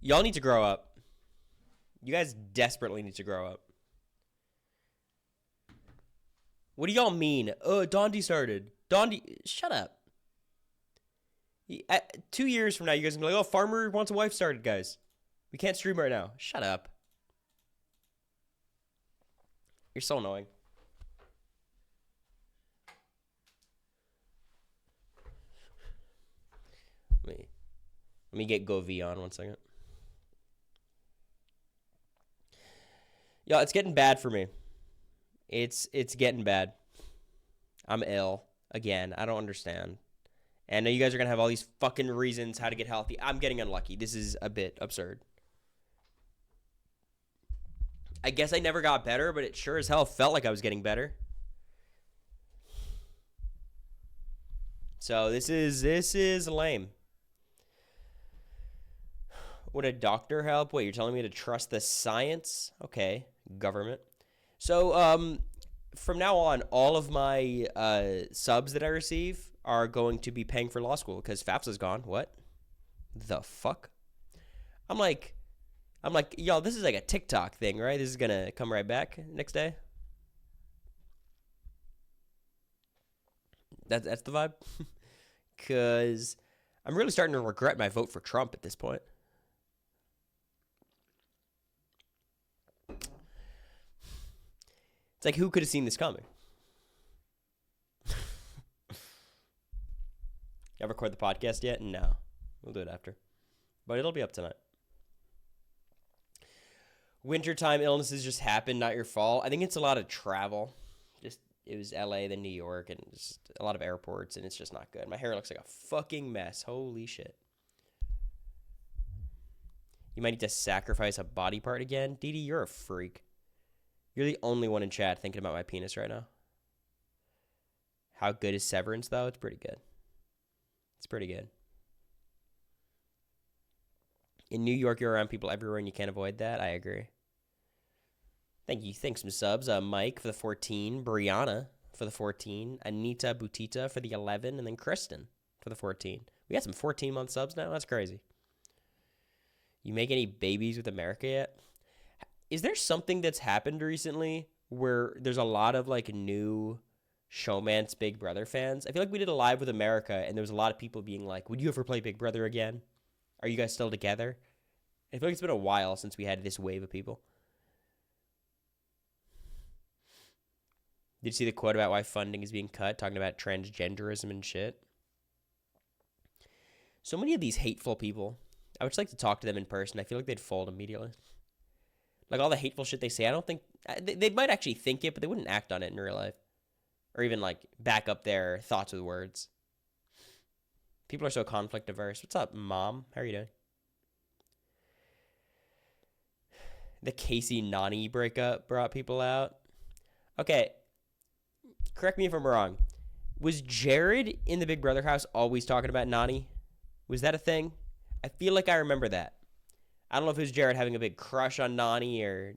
Y'all need to grow up. You guys desperately need to grow up. What do y'all mean? Oh, Dondi started. Dondi, shut up. 2 years from now, you guys are going to be like, oh, Farmer Wants a Wife started, guys. We can't stream right now. Shut up. You're so annoying. Let me get GoV on 1 second. Yo, it's getting bad for me. It's getting bad. I'm ill again. I don't understand. And I know you guys are going to have all these fucking reasons how to get healthy. I'm getting unlucky. This is a bit absurd. I guess I never got better, but it sure as hell felt like I was getting better. So this is lame. Would a doctor help? Wait, you're telling me to trust the science? Okay, government. So from now on, all of my subs that I receive are going to be paying for law school because FAFSA's gone. What the fuck? I'm like, yo, this is like a TikTok thing, right? This is gonna come right back next day. That's the vibe. Cause I'm really starting to regret my vote for Trump at this point. It's like, who could have seen this coming? Y'all record the podcast yet? No. We'll do it after. But it'll be up tonight. Wintertime illnesses just happen, not your fault. I think it's a lot of travel. It was LA, then New York, and just a lot of airports, and it's just not good. My hair looks like a fucking mess. Holy shit. You might need to sacrifice a body part again. Dee Dee, you're a freak. You're the only one in chat thinking about my penis right now. How good is Severance, though? It's pretty good. It's pretty good. In New York, you're around people everywhere, and you can't avoid that. I agree. Thank you. Thanks, some subs. Mike for the 14. Brianna for the 14. Anita Butita for the 11. And then Kristen for the 14. We got some 14-month subs now? That's crazy. You make any babies with America yet? Is there something that's happened recently where there's a lot of, like, new Showman's Big Brother fans? I feel like we did a live with America, and there was a lot of people being like, would you ever play Big Brother again? Are you guys still together? I feel like it's been a while since we had this wave of people. Did you see the quote about why funding is being cut, talking about transgenderism and shit? So many of these hateful people, I would just like to talk to them in person. I feel like they'd fold immediately. Like, all the hateful shit they say, I don't think... They might actually think it, but they wouldn't act on it in real life. Or even, like, back up their thoughts with words. People are so conflict averse. What's up, Mom? How are you doing? The Casey Nani breakup brought people out. Okay. Correct me if I'm wrong. Was Jared in the Big Brother house always talking about Nani? Was that a thing? I feel like I remember that. I don't know if it was Jared having a big crush on Nani or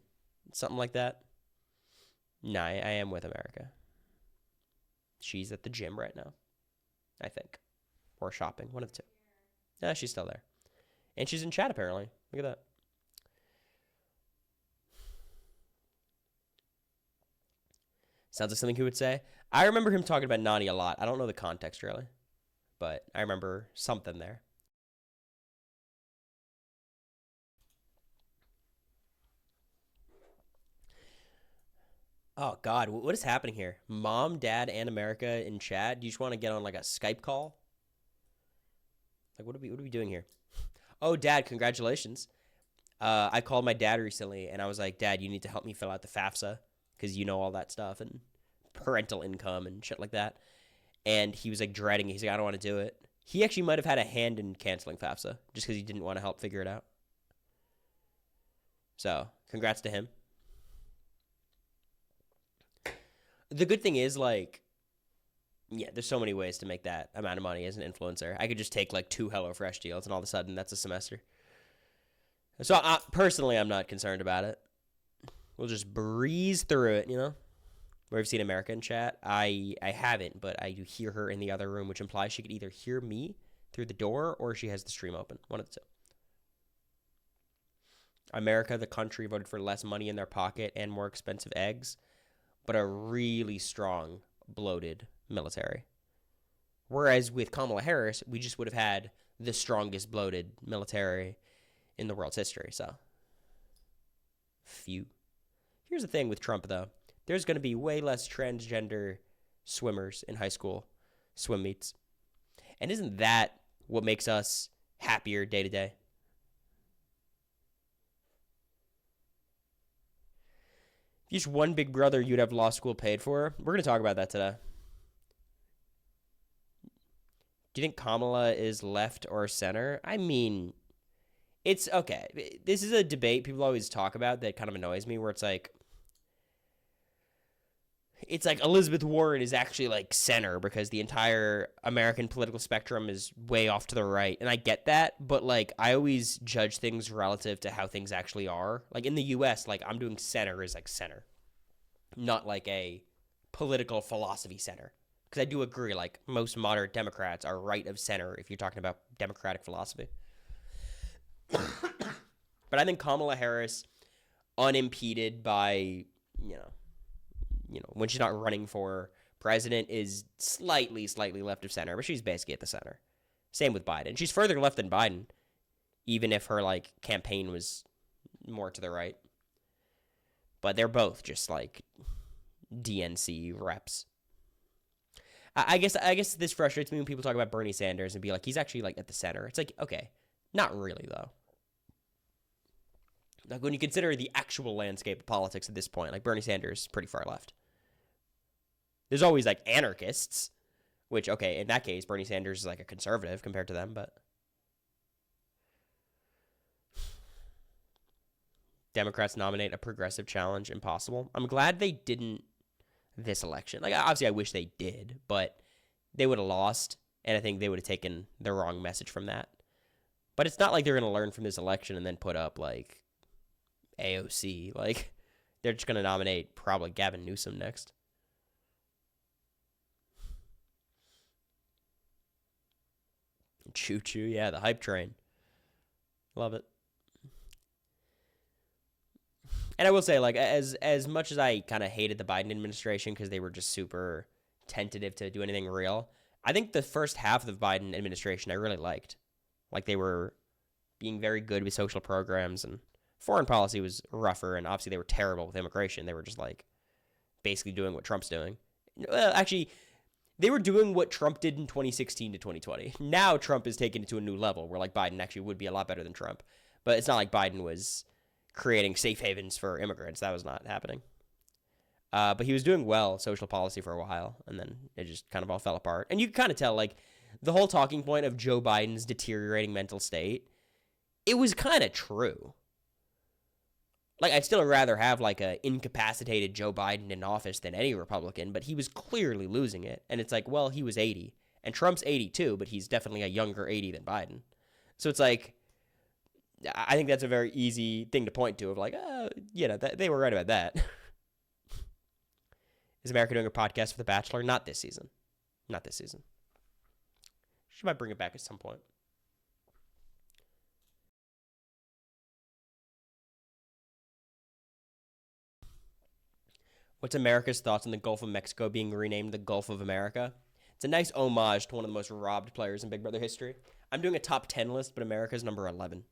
something like that. Nah, I am with America. She's at the gym right now, I think. Or shopping, one of the two. Yeah, she's still there. And she's in chat, apparently. Look at that. Sounds like something he would say. I remember him talking about Nani a lot. I don't know the context, really. But I remember something there. Oh, God. What is happening here? Mom, Dad, and America in chat? Do you just want to get on, like, a Skype call? Like, what are we doing here? Oh, Dad, congratulations. I called my dad recently, and I was like, Dad, you need to help me fill out the FAFSA, because you know all that stuff, and parental income and shit like that. And he was, like, dreading it. He's like, I don't want to do it. He actually might have had a hand in canceling FAFSA, just because he didn't want to help figure it out. So, congrats to him. The good thing is, like, yeah, there's so many ways to make that amount of money as an influencer. I could just take, like, 2 HelloFresh deals, and all of a sudden, that's a semester. So, personally, I'm not concerned about it. We'll just breeze through it, you know? Where I've seen America in chat. I haven't, but I do hear her in the other room, which implies she could either hear me through the door or she has the stream open. One of the two. America, the country, voted for less money in their pocket and more expensive eggs, but a really strong, bloated military. Whereas with Kamala Harris, we just would have had the strongest bloated military in the world's history. So, phew. Here's the thing with Trump, though. There's going to be way less transgender swimmers in high school swim meets. And isn't that what makes us happier day to day? If you just one big brother you'd have law school paid for, we're going to talk about that today. Do you think Kamala is left or center? I mean, it's okay. This is a debate people always talk about that kind of annoys me, where it's like Elizabeth Warren is actually like center because the entire American political spectrum is way off to the right. And I get that, but like I always judge things relative to how things actually are. Like in the US, like I'm doing center is like center, not like a political philosophy center. Because I do agree, like most moderate Democrats are right of center if you're talking about democratic philosophy. But I think Kamala Harris, unimpeded by, when she's not running for president, is slightly left of center, but she's basically at the center. Same with Biden. She's further left than Biden, even if her like campaign was more to the right. But they're both just like DNC reps. I guess this frustrates me when people talk about Bernie Sanders and be like, he's actually like at the center. It's like, okay, not really though. Like when you consider the actual landscape of politics at this point, like Bernie Sanders is pretty far left. There's always like anarchists, which, okay, in that case, Bernie Sanders is like a conservative compared to them, but Democrats nominate a progressive challenge impossible. I'm glad they didn't this election. Like, obviously, I wish they did, but they would have lost, and I think they would have taken the wrong message from that. But it's not like they're going to learn from this election and then put up, like, AOC. Like, they're just going to nominate probably Gavin Newsom next. Choo-choo, yeah, the hype train. Love it. And I will say, like, as much as I kind of hated the Biden administration because they were just super tentative to do anything real, I think the first half of the Biden administration I really liked. Like, they were being very good with social programs, and foreign policy was rougher, and obviously they were terrible with immigration. They were just, like, basically doing what Trump's doing. Well, actually, they were doing what Trump did in 2016 to 2020. Now Trump is taking it to a new level where, like, Biden actually would be a lot better than Trump. But it's not like Biden was creating safe havens for immigrants. That was not happening. But he was doing well social policy for a while, and then it just kind of all fell apart. And you can kind of tell, like, the whole talking point of Joe Biden's deteriorating mental state, it was kind of true. Like, I'd still rather have, like, a incapacitated Joe Biden in office than any Republican, but he was clearly losing it. And it's like, well, he was 80. And Trump's 82, but he's definitely a younger 80 than Biden. So it's like, I think that's a very easy thing to point to of like, they were right about that. Is America doing a podcast for The Bachelor? Not this season. Not this season. She might bring it back at some point. What's America's thoughts on the Gulf of Mexico being renamed the Gulf of America? It's a nice homage to one of the most robbed players in Big Brother history. I'm doing a top 10 list, but America's number 11.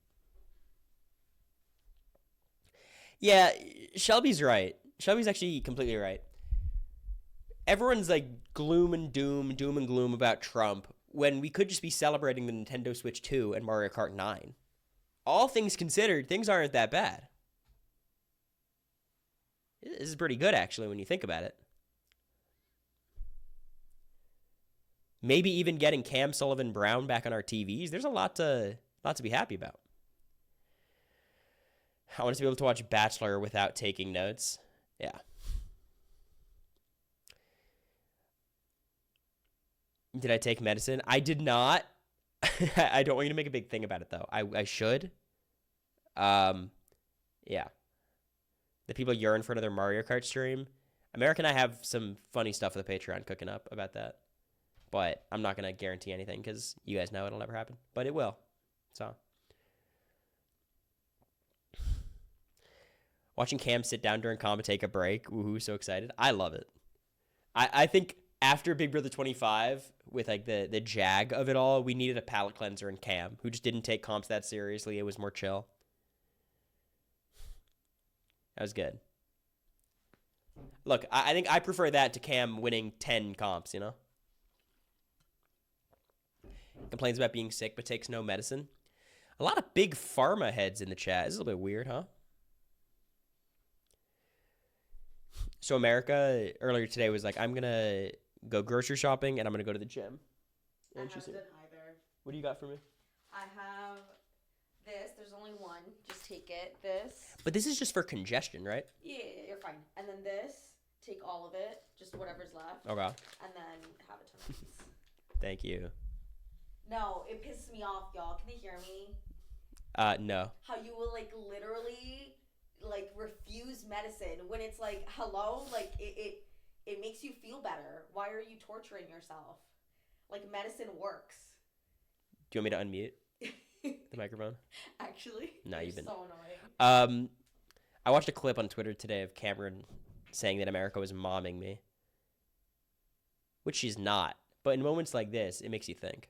Yeah, Shelby's right. Shelby's actually completely right. Everyone's like doom and gloom about Trump when we could just be celebrating the Nintendo Switch 2 and Mario Kart 9. All things considered, things aren't that bad. This is pretty good, actually, when you think about it. Maybe even getting Cam Sullivan Brown back on our TVs. There's a lot to be happy about. I want to be able to watch Bachelor without taking notes. Yeah. Did I take medicine? I did not. I don't want you to make a big thing about it, though. I should. Yeah. The people yearn for another Mario Kart stream. America and I have some funny stuff for the Patreon cooking up about that. But I'm not going to guarantee anything because you guys know it'll never happen. But it will. So. Watching Cam sit down during comp, take a break. Woohoo, so excited. I love it. I think after Big Brother 25, with like the jag of it all, we needed a palate cleanser in Cam, who just didn't take comps that seriously. It was more chill. That was good. Look, I think I prefer that to Cam winning 10 comps, you know? Complains about being sick but takes no medicine. A lot of big pharma heads in the chat. This is a little bit weird, huh? So America earlier today was like, I'm going to go grocery shopping and I'm going to go to the gym. I haven't done either. What do you got for me? I have this. There's only one. Just take it. This. But this is just for congestion, right? Yeah, you're fine. And then this. Take all of it. Just whatever's left. Okay. And then have a ton of these. Thank you. No, it pisses me off, y'all. Can they hear me? No. How you will, like, literally, like, refuse medicine when it's like, hello? Like, it makes you feel better. Why are you torturing yourself? Like, medicine works. Do you want me to unmute the microphone? Actually? No, you've been so annoying. I watched a clip on Twitter today of Cameron saying that America was momming me. Which she's not. But in moments like this, it makes you think.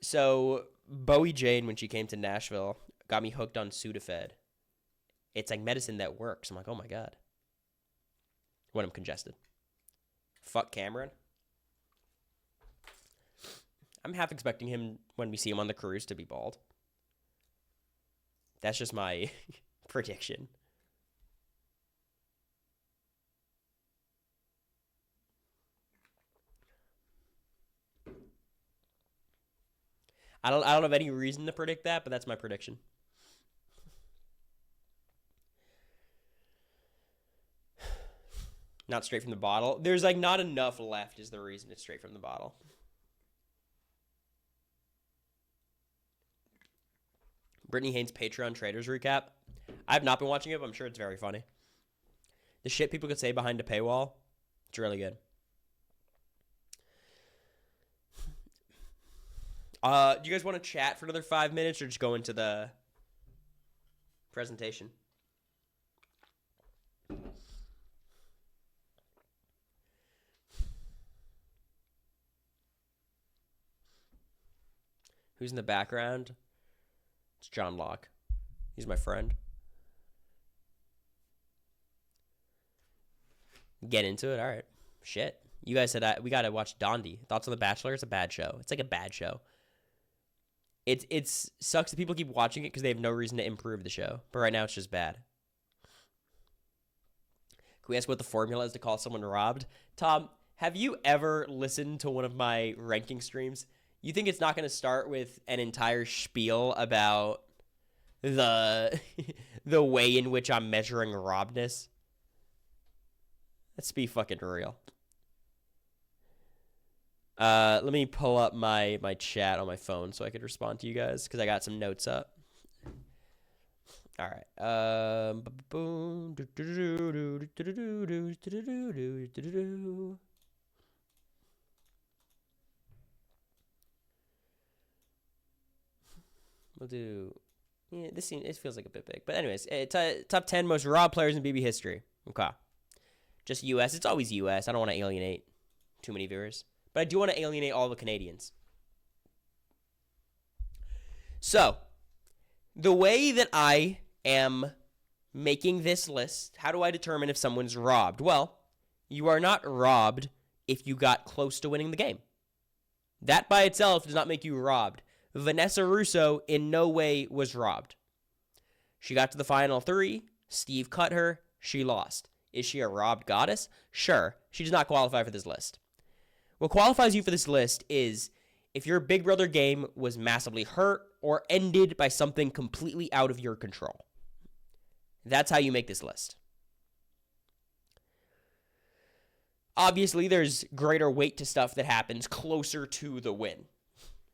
So, Bowie Jane, when she came to Nashville, got me hooked on Sudafed. It's like medicine that works. I'm like, oh my God. When I'm congested. Fuck Cameron. I'm half expecting him, when we see him on the cruise, to be bald. That's just my prediction. I don't have any reason to predict that, but that's my prediction. Not straight from the bottle. There's like not enough left is the reason it's straight from the bottle. Brittany Haynes' Patreon Traders recap. I have not been watching it, but I'm sure it's very funny. The shit people could say behind a paywall, it's really good. Do you guys want to chat for another 5 minutes or just go into the presentation? Who's in the background? It's John Locke. He's my friend. Get into it? All right. Shit. You guys said we got to watch Dondi. Thoughts on The Bachelor? It's a bad show. It's like a bad show. It sucks that people keep watching it because they have no reason to improve the show. But right now it's just bad. Can we ask what the formula is to call someone robbed? Tom, have you ever listened to one of my ranking streams? You think it's not going to start with an entire spiel about the way in which I'm measuring robbedness? Let's be fucking real. Let me pull up my chat on my phone so I could respond to you guys because I got some notes up. All right. Boom. We'll do. Yeah, it feels like a bit big, but anyways, top 10 most robbed players in BB history. Okay. Just U.S. It's always U.S. I don't want to alienate too many viewers. But I do want to alienate all the Canadians. So, the way that I am making this list, how do I determine if someone's robbed? Well, you are not robbed if you got close to winning the game. That by itself does not make you robbed. Vanessa Russo in no way was robbed. She got to the final 3. Steve cut her. She lost. Is she a robbed goddess? Sure. She does not qualify for this list. What qualifies you for this list is if your Big Brother game was massively hurt or ended by something completely out of your control. That's how you make this list. Obviously, there's greater weight to stuff that happens closer to the win.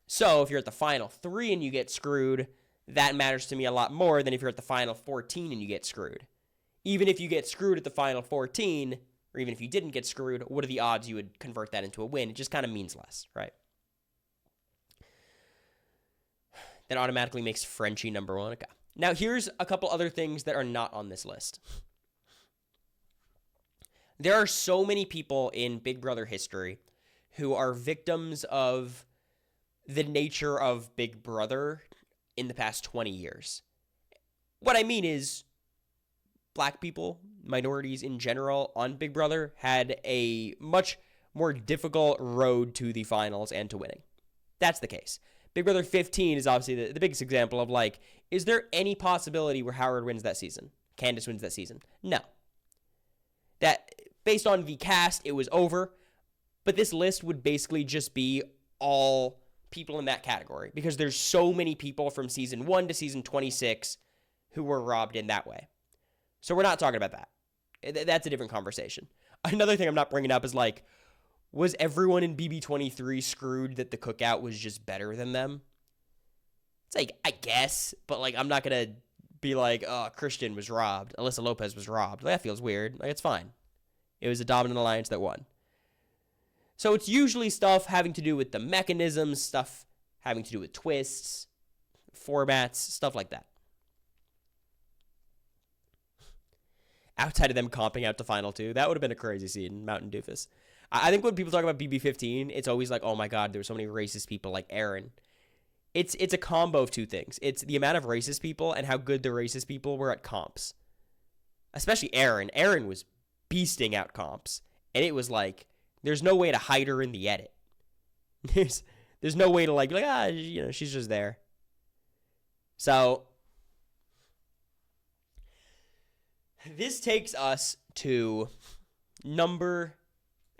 So if you're at the final 3 and you get screwed, that matters to me a lot more than if you're at the final 14 and you get screwed. Even if you get screwed at the final 14, or even if you didn't get screwed, what are the odds you would convert that into a win? It just kind of means less, right? That automatically makes Frenchie number 1. Okay. Now, here's a couple other things that are not on this list. There are so many people in Big Brother history who are victims of the nature of Big Brother in the past 20 years. What I mean is, black people, minorities in general on Big Brother had a much more difficult road to the finals and to winning. That's the case. Big Brother 15 is obviously the biggest example of, like, is there any possibility where Howard wins that season? Candace wins that season? No. That, based on the cast, it was over. But this list would basically just be all people in that category, because there's so many people from season 1 to season 26 who were robbed in that way. So we're not talking about that. That's a different conversation. Another thing I'm not bringing up is, like, was everyone in BB23 screwed that the cookout was just better than them? It's like, I guess, but, like, I'm not going to be like, oh, Christian was robbed. Alyssa Lopez was robbed. That feels weird. Like, it's fine. It was a dominant alliance that won. So it's usually stuff having to do with the mechanisms, stuff having to do with twists, formats, stuff like that. Outside of them comping out to Final 2, that would have been a crazy scene, Mountain Doofus. I think when people talk about BB15, it's always like, oh my god, there were so many racist people like Aaron. It's a combo of two things. It's the amount of racist people and how good the racist people were at comps. Especially Aaron. Aaron was beasting out comps. And it was like, there's no way to hide her in the edit. There's no way to like, she's just there. So this takes us to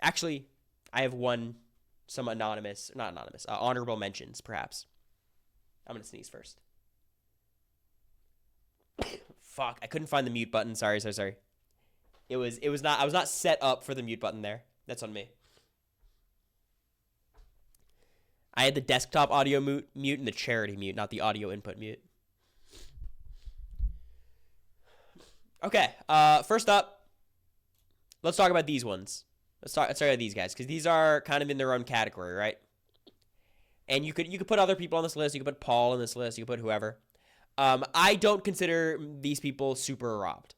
actually, I have some honorable mentions, perhaps. I'm going to sneeze first. Fuck, I couldn't find the mute button. Sorry. I was not set up for the mute button there. That's on me. I had the desktop audio mute and the charity mute, not the audio input mute. Okay, first up, let's talk about these ones. Let's start with these guys, because these are kind of in their own category, right? And you could put other people on this list. You could put Paul on this list. You could put whoever. I don't consider these people super robbed.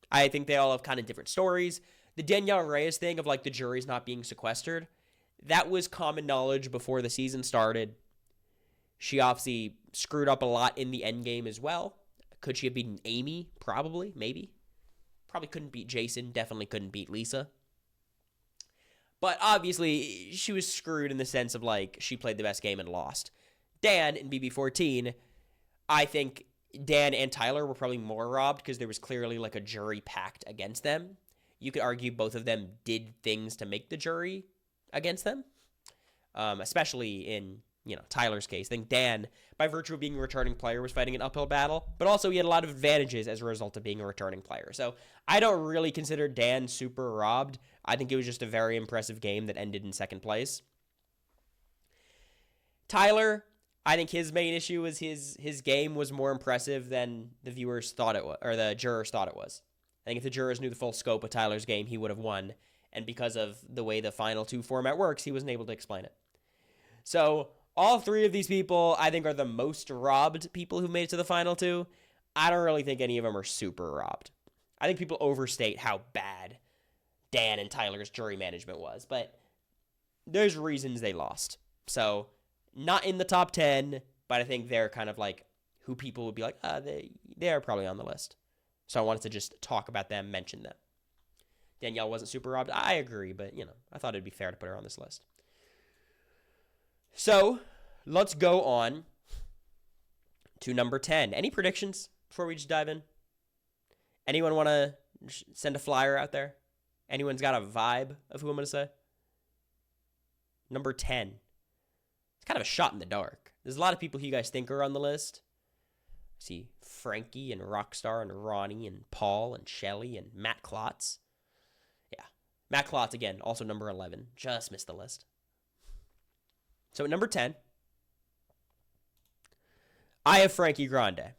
I think they all have kind of different stories. The Danielle Reyes thing of, like, the jury's not being sequestered, that was common knowledge before the season started. She obviously screwed up a lot in the end game as well. Could she have beaten Amy? Probably, maybe. Probably couldn't beat Jason. Definitely couldn't beat Lisa. But obviously, she was screwed in the sense of, like, she played the best game and lost. Dan in BB14, I think Dan and Tyler were probably more robbed because there was clearly, like, a jury packed against them. You could argue both of them did things to make the jury against them, especially in, Tyler's case. I think Dan, by virtue of being a returning player, was fighting an uphill battle, but also he had a lot of advantages as a result of being a returning player. So I don't really consider Dan super robbed. I think it was just a very impressive game that ended in second place. Tyler, I think his main issue was his game was more impressive than the viewers thought it was, or the jurors thought it was. I think if the jurors knew the full scope of Tyler's game, he would have won. And because of the way the Final 2 format works, he wasn't able to explain it. So all three of these people, I think, are the most robbed people who made it to the Final 2. I don't really think any of them are super robbed. I think people overstate how bad Dan and Tyler's jury management was. But there's reasons they lost. So not in the top 10, but I think they're kind of like who people would be like, they are probably on the list. So I wanted to just talk about them, mention them. Danielle wasn't super robbed. I agree, but, I thought it'd be fair to put her on this list. So let's go on to number 10. Any predictions before we just dive in? Anyone want to send a flyer out there? Anyone's got a vibe of who I'm going to say? Number 10. It's kind of a shot in the dark. There's a lot of people who you guys think are on the list. I see Frankie and Rockstar and Ronnie and Paul and Shelly and Matt Klotz. Yeah. Matt Klotz, again, also number 11. Just missed the list. So at number 10, I have Frankie Grande.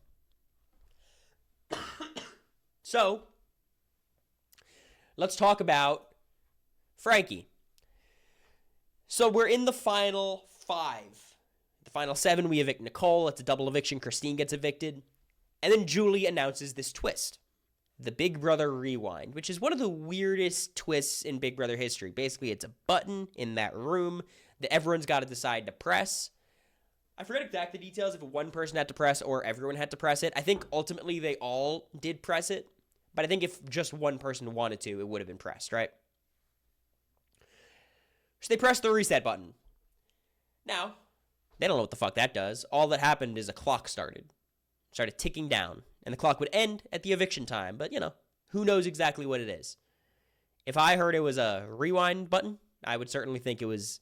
So, let's talk about Frankie. So we're in the final 5. The Final 7, we evict Nicole. It's a double eviction. Christine gets evicted. And then Julie announces this twist. The Big Brother Rewind, which is one of the weirdest twists in Big Brother history. Basically, it's a button in that room that everyone's got to decide to press. I forget exactly the details if one person had to press or everyone had to press it. I think ultimately they all did press it, but I think if just one person wanted to, it would have been pressed, right? So they pressed the reset button. Now, they don't know what the fuck that does. All that happened is a clock started ticking down, and the clock would end at the eviction time, but, who knows exactly what it is. If I heard it was a rewind button, I would certainly think it was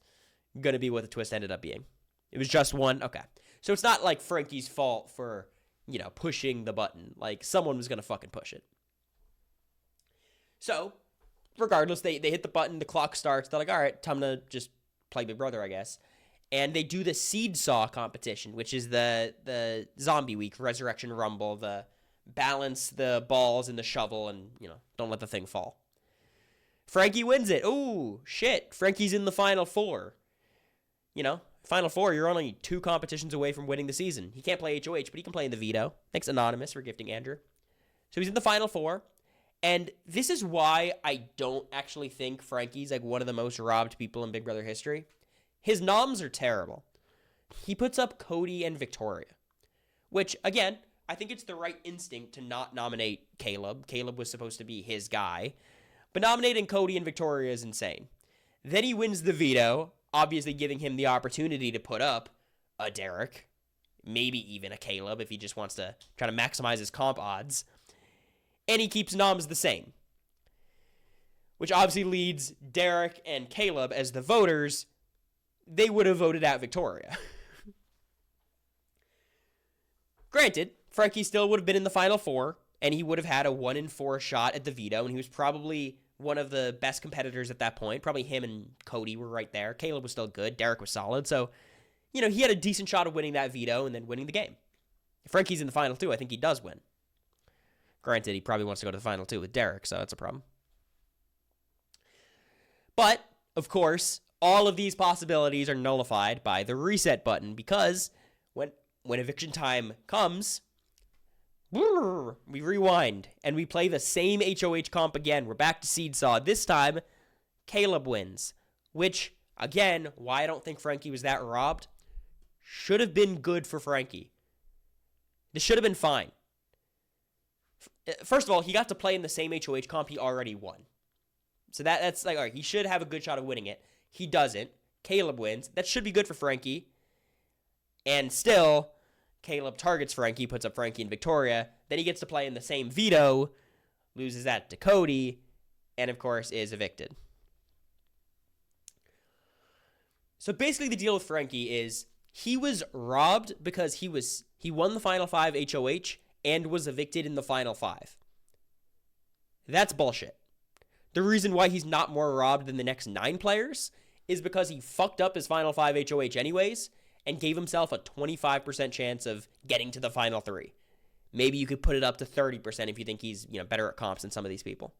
going to be what the twist ended up being. It was just one? Okay. So it's not like Frankie's fault for, pushing the button. Like, someone was going to fucking push it. So, regardless, they hit the button, the clock starts, they're like, all right, time to just play Big Brother, I guess. And they do the seed saw competition, which is the zombie week, Resurrection Rumble, the balance the balls in the shovel and, don't let the thing fall. Frankie wins it. Ooh, shit. Frankie's in the Final Four. Final Four, you're only 2 competitions away from winning the season. He can't play HOH, but he can play in the veto. Thanks, Anonymous, for gifting Andrew. So he's in the Final Four. And this is why I don't actually think Frankie's like one of the most robbed people in Big Brother history. His noms are terrible. He puts up Cody and Victoria, which, again, I think it's the right instinct to not nominate Caleb. Caleb was supposed to be his guy. But nominating Cody and Victoria is insane. Then he wins the veto, obviously giving him the opportunity to put up a Derek, maybe even a Caleb if he just wants to try to maximize his comp odds. And he keeps noms the same, which obviously leads Derek and Caleb as the voters. They would have voted out Victoria. Granted, Frankie still would have been in the Final Four, and he would have had a 1-in-4 shot at the veto, and he was probably one of the best competitors at that point. Probably him and Cody were right there. Caleb was still good. Derek was solid. So, he had a decent shot of winning that veto and then winning the game. If Frankie's in the Final 2, I think he does win. Granted, he probably wants to go to the Final 2 with Derek, so that's a problem. But, of course, all of these possibilities are nullified by the reset button because when eviction time comes, we rewind and we play the same HOH comp again. We're back to Seedsaw. This time, Caleb wins, which, again, why I don't think Frankie was that robbed, should have been good for Frankie. This should have been fine. First of all, he got to play in the same HOH comp he already won. So that's like, all right, he should have a good shot of winning it. He doesn't. Caleb wins. That should be good for Frankie. And still, Caleb targets Frankie, puts up Frankie and Victoria. Then he gets to play in the same veto, loses that to Cody, and of course is evicted. So basically the deal with Frankie is he was robbed because he won the Final 5 HOH and was evicted in the Final 5. That's bullshit. The reason why he's not more robbed than the next 9 players is because he fucked up his Final 5 HOH anyways and gave himself a 25% chance of getting to the Final 3. Maybe you could put it up to 30% if you think he's, better at comps than some of these people.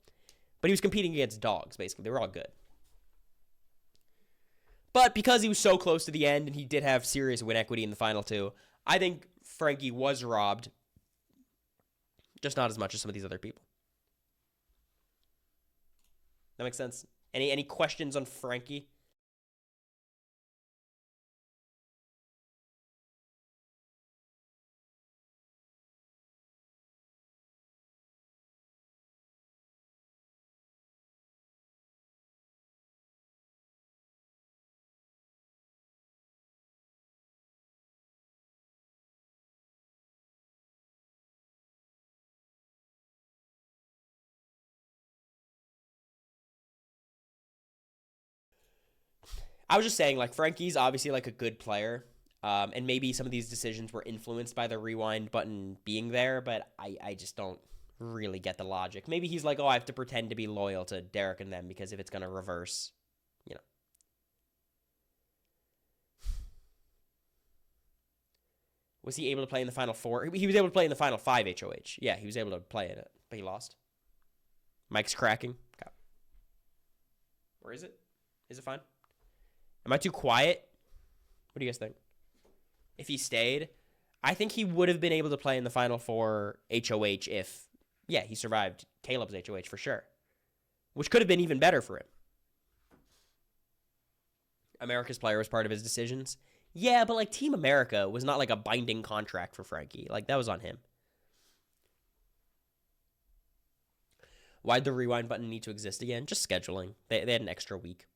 But he was competing against dogs, basically. They were all good. But because he was so close to the end and he did have serious win equity in the Final 2, I think Frankie was robbed, just not as much as some of these other people. That makes sense? Any questions on Frankie? I was just saying, Frankie's obviously, a good player. And maybe some of these decisions were influenced by the rewind button being there, but I just don't really get the logic. Maybe he's like, oh, I have to pretend to be loyal to Derek and them because if it's going to reverse, Was he able to play in the Final 4? He was able to play in the Final 5 HOH. Yeah, he was able to play in it, but he lost. Mike's cracking. Okay. Where is it? Is it fine? Am I too quiet? What do you guys think? if he stayed, I think he would have been able to play in the Final Four HOH if, yeah, he survived Caleb's HOH for sure, which could have been even better for him. America's player was part of his decisions. Yeah, but like Team America was not like a binding contract for Frankie. Like that was on him. Why'd the rewind button need to exist again? Just scheduling. They had an extra week.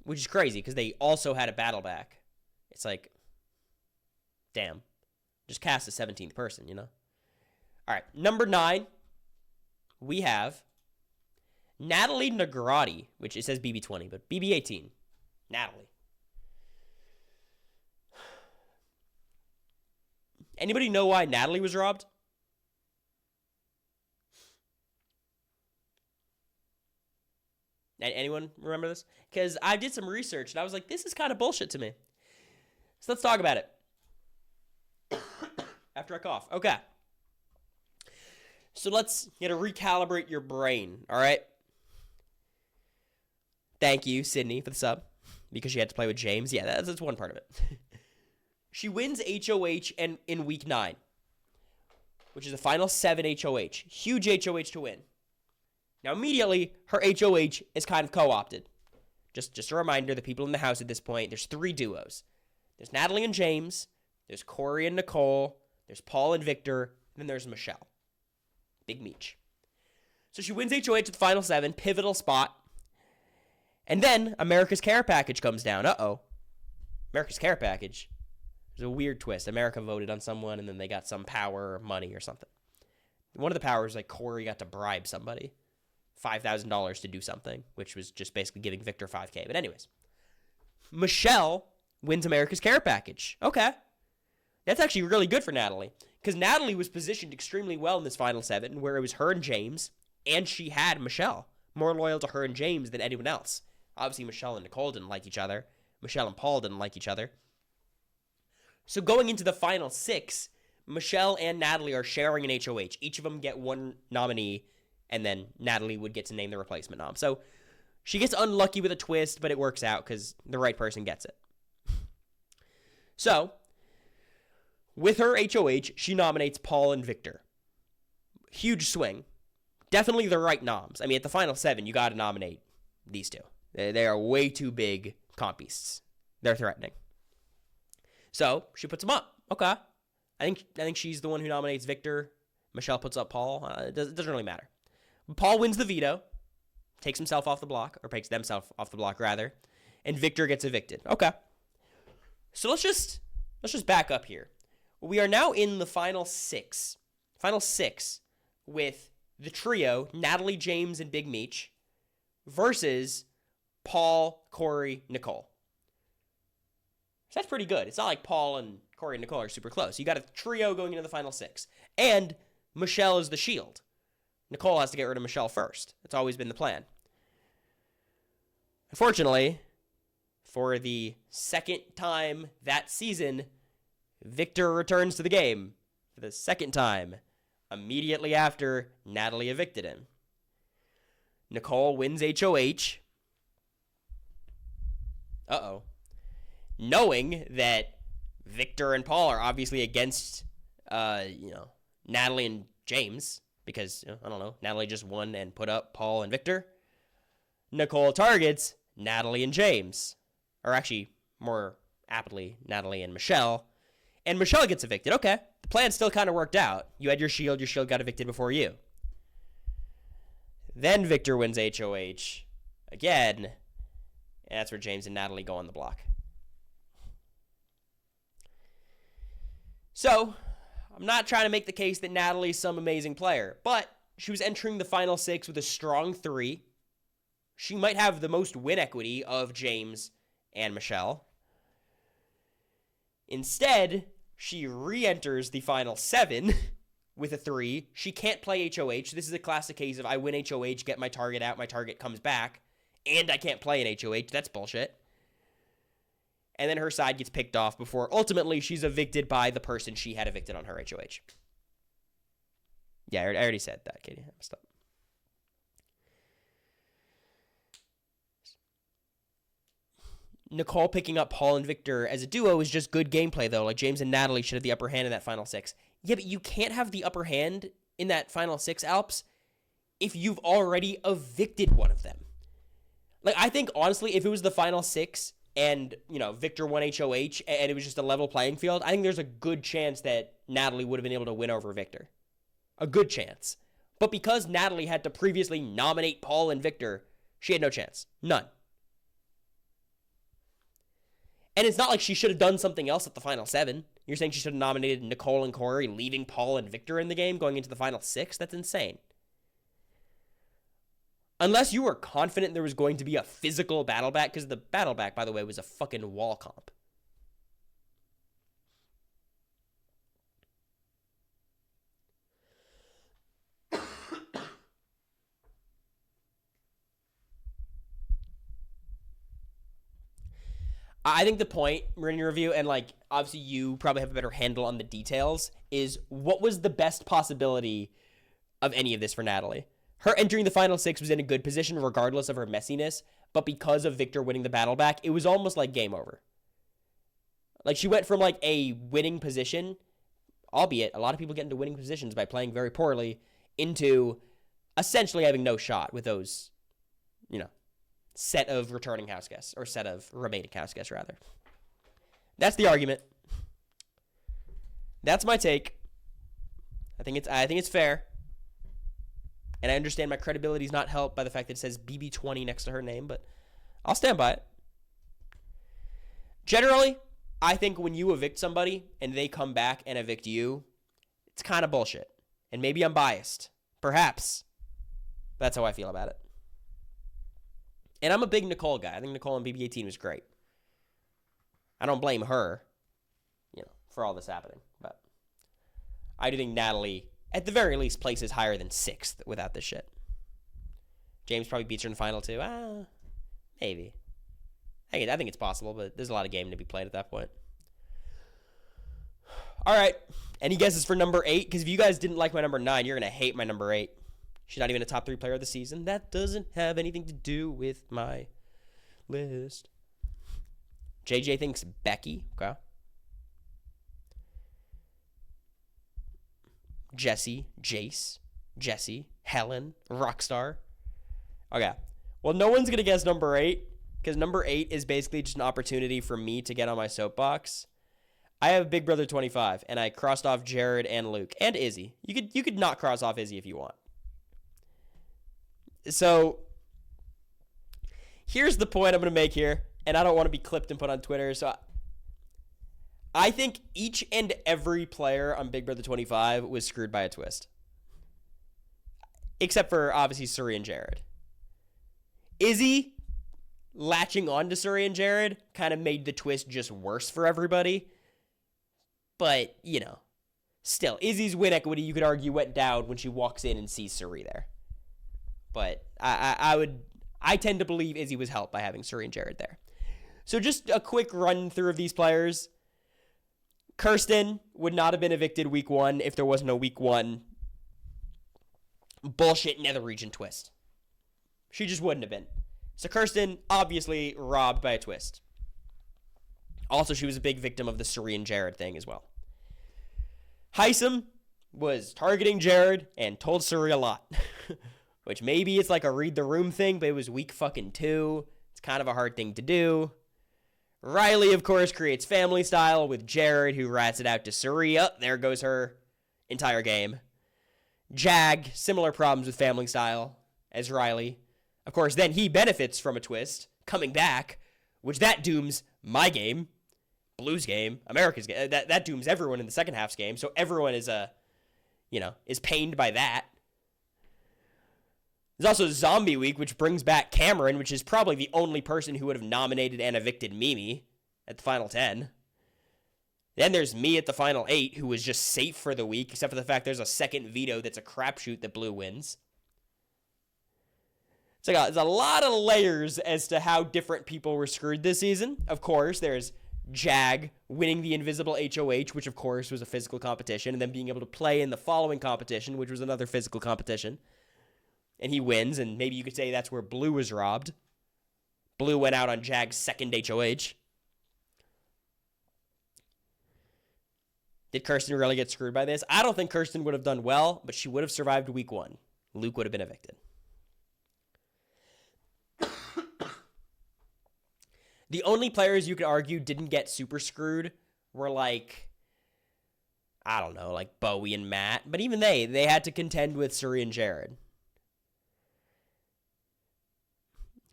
Which is crazy because they also had a battle back. It's like, damn. Just cast a 17th person, you know? All right, number 9, we have Natalie Nagrati, which it says BB20, but BB18. Natalie. Anybody know why Natalie was robbed? Anyone remember this? Because I did some research, and I was like, this is kind of bullshit to me. So let's talk about it. After I cough. Okay. So let's recalibrate your brain, all right? Thank you, Sydney, for the sub, because she had to play with James. Yeah, that's one part of it. She wins HOH in week 9, which is the final 7 HOH. Huge HOH to win. Now, immediately, her HOH is kind of co-opted. Just a reminder, the people in the house at this point, there's 3 duos. There's Natalie and James, there's Cory and Nicole, there's Paul and Victor, and then there's Michelle. Big Meech. So she wins HOH at the final 7, pivotal spot. And then America's Care Package comes down. Uh-oh. America's Care Package. There's a weird twist. America voted on someone, and then they got some power or money or something. One of the powers, like Cory got to bribe somebody. $5,000 to do something, which was just basically giving Victor $5,000. But anyways, Michelle wins America's Care Package. Okay. That's actually really good for Natalie, because Natalie was positioned extremely well in this final 7, where it was her and James, and she had Michelle, more loyal to her and James than anyone else. Obviously, Michelle and Nicole didn't like each other. Michelle and Paul didn't like each other. So going into the final 6, Michelle and Natalie are sharing an HOH. Each of them get one nominee, and then Natalie would get to name the replacement nom. So she gets unlucky with a twist, but it works out because the right person gets it. So, with her HOH, she nominates Paul and Victor. Huge swing. Definitely the right noms. I mean, at the final 7, you got to nominate these two. They are way too big comp beasts. They're threatening. So, she puts them up. Okay. I think she's the one who nominates Victor. Michelle puts up Paul. It doesn't really matter. Paul wins the veto, takes himself off the block, or takes themselves off the block, rather, and Victor gets evicted. Okay. So let's just back up here. We are now in the final 6. Final 6 with the trio, Natalie, James, and Big Meech, versus Paul, Cory, Nicole. So that's pretty good. It's not like Paul and Cory and Nicole are super close. You got a trio going into the final 6. And Michelle is the shield. Nicole has to get rid of Michelle first. That's always been the plan. Unfortunately, for the second time that season, Victor returns to the game for the second time, immediately after Natalie evicted him. Nicole wins HOH. Uh-oh. Knowing that Victor and Paul are obviously against, Natalie and James, because, I don't know, Natalie just won and put up Paul and Victor. Nicole targets Natalie and James. Or actually, more aptly, Natalie and Michelle. And Michelle gets evicted. Okay. The plan still kind of worked out. You had your shield got evicted before you. Then Victor wins HOH again. And that's where James and Natalie go on the block. So, I'm not trying to make the case that Natalie's some amazing player, but she was entering the final 6 with a strong 3. She might have the most win equity of James and Michelle. Instead, she re-enters the final 7 with a 3. She can't play HOH. This is a classic case of I win HOH, get my target out, my target comes back, and I can't play an HOH. That's bullshit. And then her side gets picked off before ultimately she's evicted by the person she had evicted on her HOH. Yeah, I already said that, Katie. I messed up. Nicole picking up Paul and Victor as a duo is just good gameplay, though. Like, James and Natalie should have the upper hand in that final 6. Yeah, but you can't have the upper hand in that final 6, Alps, if you've already evicted one of them. Like, I think, honestly, if it was the final 6 and, Victor won HOH and it was just a level playing field, I think there's a good chance that Natalie would have been able to win over Victor. A good chance. But because Natalie had to previously nominate Paul and Victor, she had no chance. None. And it's not like she should have done something else at the final 7. You're saying she should have nominated Nicole and Cory, leaving Paul and Victor in the game, going into the final 6? That's insane. Unless you were confident there was going to be a physical battle back, because the battle back, by the way, was a fucking wall comp. I think the point, Meridian Review, and obviously you probably have a better handle on the details, is what was the best possibility of any of this for Natalie? Her entering the final 6 was in a good position regardless of her messiness, but because of Victor winning the battle back, it was almost like game over. Like, she went from a winning position, albeit a lot of people get into winning positions by playing very poorly, into essentially having no shot with those, set of returning house guests, or set of remaining house guests, rather. That's the argument. That's my take. I think it's fair. And I understand my credibility is not helped by the fact that it says BB20 next to her name, but I'll stand by it. Generally, I think when you evict somebody and they come back and evict you, it's kind of bullshit. And maybe I'm biased. Perhaps. That's how I feel about it. And I'm a big Nicole guy. I think Nicole in BB18 was great. I don't blame her, for all this happening. But I do think Natalie, at the very least, places higher than 6th without this shit. James probably beats her in the final 2. Maybe. I think it's possible, but there's a lot of game to be played at that point. All right. Any guesses for number 8? Because if you guys didn't like my number 9, you're going to hate my number 8. She's not even a top 3 player of the season. That doesn't have anything to do with my list. JJ thinks Becky. Okay. Jesse, Jace, Jesse, Helen, Rockstar. Okay. Well, no one's going to guess number 8, because number 8 is basically just an opportunity for me to get on my soapbox. I have Big Brother 25, and I crossed off Jared and Luke, and Izzy. You could not cross off Izzy if you want. So, here's the point I'm going to make here, and I don't want to be clipped and put on Twitter, so I think each and every player on Big Brother 25 was screwed by a twist. Except for, obviously, Suri and Jared. Izzy latching on to Suri and Jared kind of made the twist just worse for everybody. But, still, Izzy's win equity, you could argue, went down when she walks in and sees Suri there. But I tend to believe Izzy was helped by having Suri and Jared there. So just a quick run through of these players. Kirsten would not have been evicted week 1 if there wasn't a week 1 bullshit nether region twist. She just wouldn't have been. So Kirsten, obviously robbed by a twist. Also, she was a big victim of the Suri and Jared thing as well. Heisem was targeting Jared and told Suri a lot. Which maybe it's like a read the room thing, but it was week fucking 2. It's kind of a hard thing to do. Riley, of course, creates family style with Jared, who rats it out to Suri. Oh, there goes her entire game. Jag, similar problems with family style as Riley. Of course, then he benefits from a twist, coming back, which that dooms my game, Blue's game, America's game. That dooms everyone in the second half's game, so everyone is is pained by that. There's also Zombie Week, which brings back Cameron, which is probably the only person who would have nominated and evicted Mimi at the final 10. Then there's me at the final 8, who was just safe for the week, except for the fact there's a second veto that's a crapshoot that Blue wins. So there's a lot of layers as to how different people were screwed this season. Of course, there's Jag winning the Invisible HOH, which of course was a physical competition, and then being able to play in the following competition, which was another physical competition. And he wins, and maybe you could say that's where Blue was robbed. Blue went out on Jag's second HOH. Did Kirsten really get screwed by this? I don't think Kirsten would have done well, but she would have survived week 1. Luke would have been evicted. The only players you could argue didn't get super screwed were like, I don't know, like Bowie and Matt. But even they had to contend with Suri and Jared.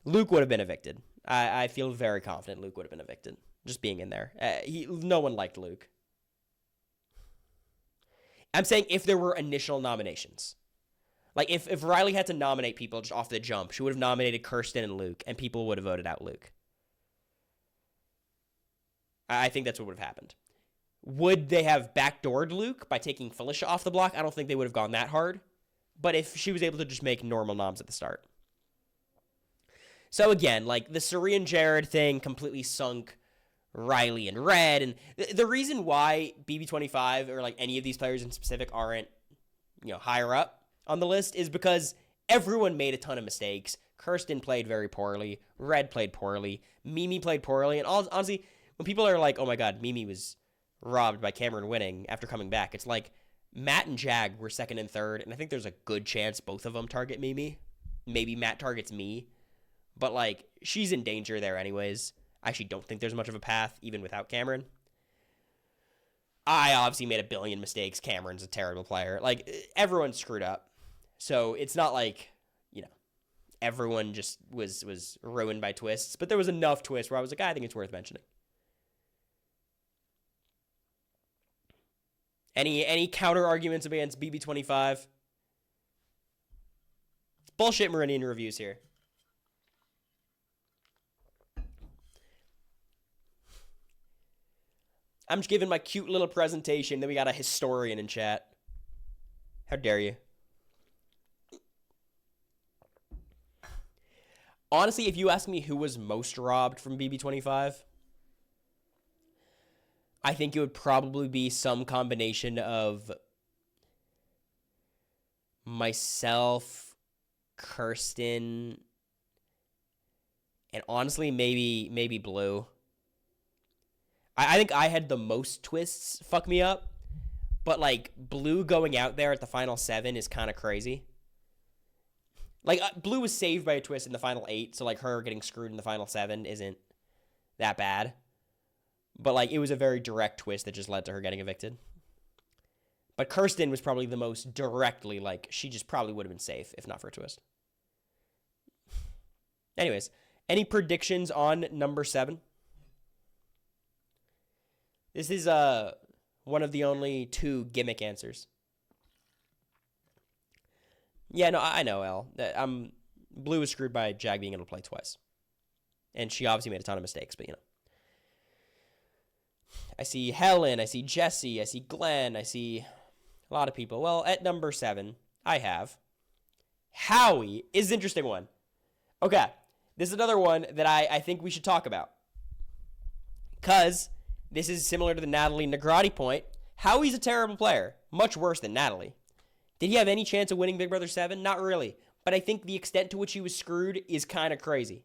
Luke would have been evicted. I feel very confident Luke would have been evicted. Just being in there. No one liked Luke. I'm saying if there were initial nominations. Like, if Riley had to nominate people just off the jump, she would have nominated Kirsten and Luke, and people would have voted out Luke. I think that's what would have happened. Would they have backdoored Luke by taking Felicia off the block? I don't think they would have gone that hard. But if she was able to just make normal noms at the start. So again, like, the Suri and Jared thing completely sunk Riley and Red. And the reason why BB25 or, like, any of these players in specific aren't, higher up on the list is because everyone made a ton of mistakes. Kirsten played very poorly. Red played poorly. Mimi played poorly. And honestly, when people are like, oh my god, Mimi was robbed by Cameron winning after coming back, it's like Matt and Jag were second and third, and I think there's a good chance both of them target Mimi. Maybe Matt targets me, but like, she's in danger there anyways. I actually don't think there's much of a path, even without Cameron. I obviously made a billion mistakes. Cameron's a terrible player. Like, everyone screwed up. So it's not like, everyone just was ruined by twists, but there was enough twists where I was like, I think it's worth mentioning. Any counter arguments against BB25? It's bullshit Meridian reviews here. I'm just giving my cute little presentation. Then we got a historian in chat. How dare you? Honestly, if you ask me who was most robbed from BB25, I think it would probably be some combination of myself, Kirsten, and honestly, maybe Blue. I think I had the most twists fuck me up, but like Blue going out there at the final 7 is kind of crazy. Like, Blue was saved by a twist in the final 8, so like her getting screwed in the final 7 isn't that bad. But like, it was a very direct twist that just led to her getting evicted. But Kirsten was probably the most directly, like, she just probably would have been safe if not for a twist. Anyways, any predictions on number 7? This is one of the only 2 gimmick answers. Yeah, no, I know, L. Blue was screwed by Jag being able to play twice. And she obviously made a ton of mistakes, but I see Helen, I see Jesse, I see Glenn, I see a lot of people. Well, at number 7, I have Howie. Is an interesting one. Okay, this is another one that I think we should talk about. Because this is similar to the Natalie Negrati point. Howie's a terrible player. Much worse than Natalie. Did he have any chance of winning Big Brother 7? Not really. But I think the extent to which he was screwed is kind of crazy.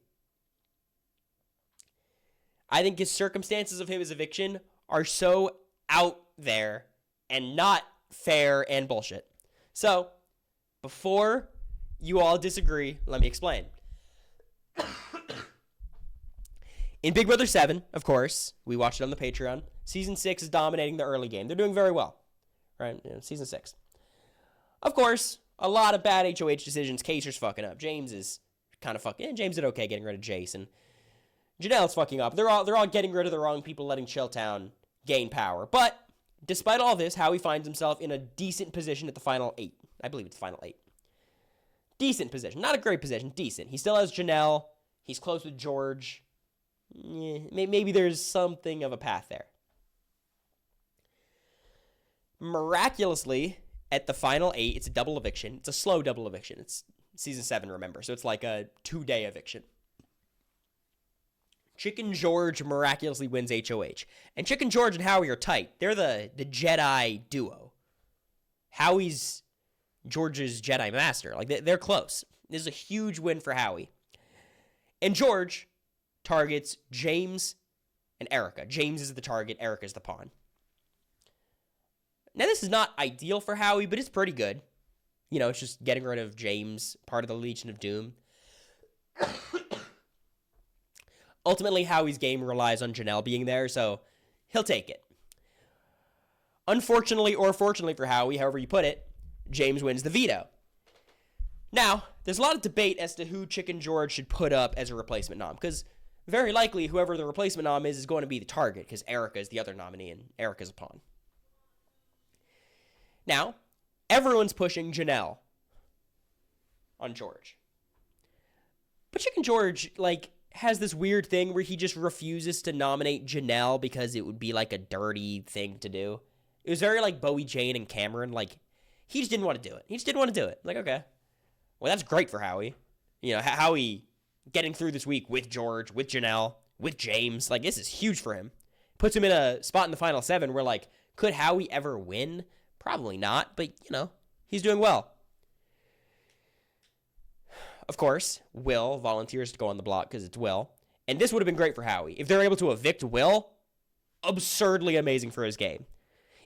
I think his circumstances of his eviction are so out there and not fair and bullshit. So, before you all disagree, let me explain. In Big Brother 7, of course, we watched it on the Patreon. Season 6 is dominating the early game. They're doing very well. Right? Season 6. Of course, a lot of bad HOH decisions. Kaser's fucking up. James is kind of fucking... James did okay getting rid of Jason. Janelle's fucking up. They're all getting rid of the wrong people, letting Chilltown gain power. But, despite all this, Howie finds himself in a decent position at the final 8. I believe it's the final 8. Decent position. Not a great position. Decent. He still has Janelle. He's close with George. Yeah, maybe there's something of a path there. Miraculously, at the final 8, it's a double eviction. It's a slow double eviction. It's season 7, remember. So it's like a 2-day eviction. Chicken George miraculously wins HOH. And Chicken George and Howie are tight. They're the Jedi duo. Howie's George's Jedi master. Like, they're close. This is a huge win for Howie. And George, targets James and Erica. James is the target, Erica's the pawn. Now, this is not ideal for Howie, but it's pretty good. You know, it's just getting rid of James, part of the Legion of Doom. Ultimately, Howie's game relies on Janelle being there, so he'll take it. Unfortunately, or fortunately for Howie, however you put it, James wins the veto. Now, there's a lot of debate as to who Chicken George should put up as a replacement nom, because very likely whoever the replacement nom is going to be the target, because Erica is the other nominee, and Erica's a pawn. Now, everyone's pushing Janelle on George. But Chicken George, like, has this weird thing where he just refuses to nominate Janelle because it would be, like, a dirty thing to do. It was very, like, Bowie Jane and Cameron. Like, he just didn't want to do it. He just didn't want to do it. Like, okay. Well, that's great for Howie. You know, Howie getting through this week with George, with Janelle, with James. Like, this is huge for him. Puts him in a spot in the final 7 where, like, could Howie ever win? Probably not, but, you know, he's doing well. Of course, Will volunteers to go on the block because it's Will. And this would have been great for Howie. If they're able to evict Will, absurdly amazing for his game.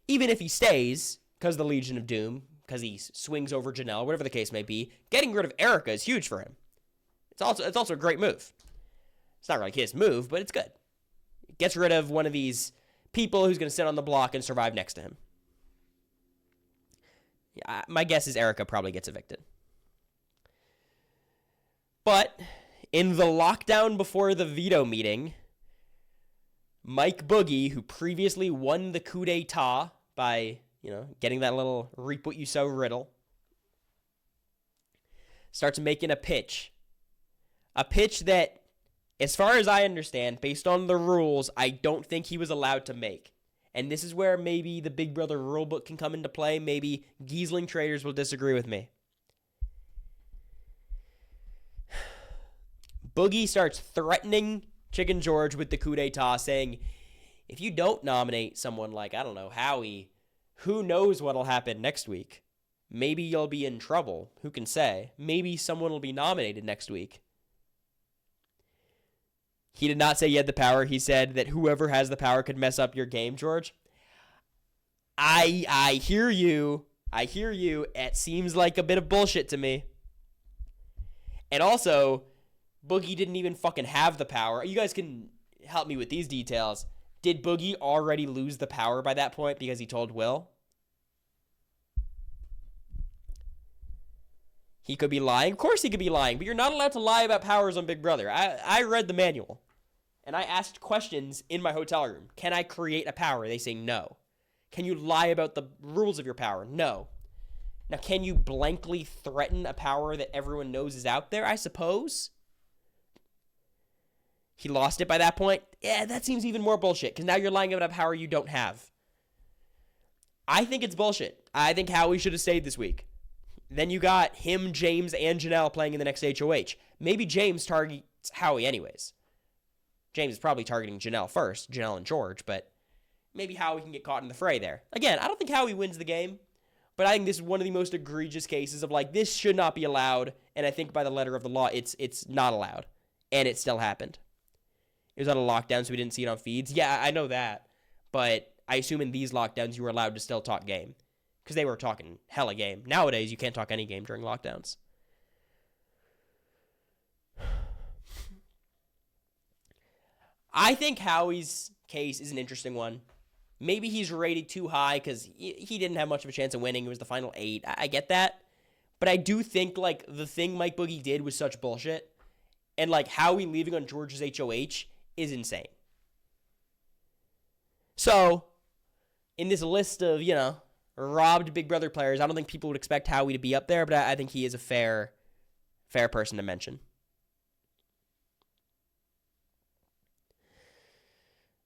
Even if he stays, because of the Legion of Doom, because he swings over Janelle, whatever the case may be, getting rid of Erica is huge for him. It's also a great move. It's not really his move, but it's good. It gets rid of one of these people who's going to sit on the block and survive next to him. Yeah, my guess is Erica probably gets evicted. But in the lockdown before the veto meeting, Mike Boogie, who previously won the coup d'etat by, you know, getting that little reap what you sow riddle, starts making a pitch. A pitch that, as far as I understand, based on the rules, I don't think he was allowed to make. And this is where maybe the Big Brother rulebook can come into play. Maybe Giesling traders will disagree with me. Boogie starts threatening Chicken George with the coup d'etat, saying, if you don't nominate someone like, I don't know, Howie, who knows what'll happen next week? Maybe you'll be in trouble. Who can say? Maybe someone will be nominated next week. He did not say he had the power. He said that whoever has the power could mess up your game, George. I hear you. I hear you. It seems like a bit of bullshit to me. And also, Boogie didn't even fucking have the power. You guys can help me with these details. Did Boogie already lose the power by that point because he told Will? He could be lying. Of course he could be lying, but you're not allowed to lie about powers on Big Brother. I read the manual, and I asked questions in my hotel room. Can I create a power? They say no. Can you lie about the rules of your power? No. Now, can you blankly threaten a power that everyone knows is out there? I suppose. He lost it by that point? Yeah, that seems even more bullshit, because now you're lying about a power you don't have. I think it's bullshit. I think Howie should have stayed this week. Then you got him, James, and Janelle playing in the next HOH. Maybe James targets Howie anyways. James is probably targeting Janelle first, Janelle and George, but maybe Howie can get caught in the fray there. Again, I don't think Howie wins the game, but I think this is one of the most egregious cases of, like, this should not be allowed, and I think by the letter of the law, it's not allowed, and it still happened. It was on a lockdown, so we didn't see it on feeds. Yeah, I know that, but I assume in these lockdowns you were allowed to still talk game, because they were talking hella game. Nowadays, you can't talk any game during lockdowns. I think Howie's case is an interesting one. Maybe he's rated too high because he didn't have much of a chance of winning. It was the final 8. I get that. But I do think, like, the thing Mike Boogie did was such bullshit. And, like, Howie leaving on George's HOH is insane. So, in this list of, you know, robbed Big Brother players, I don't think people would expect Howie to be up there, but I think he is a fair person to mention.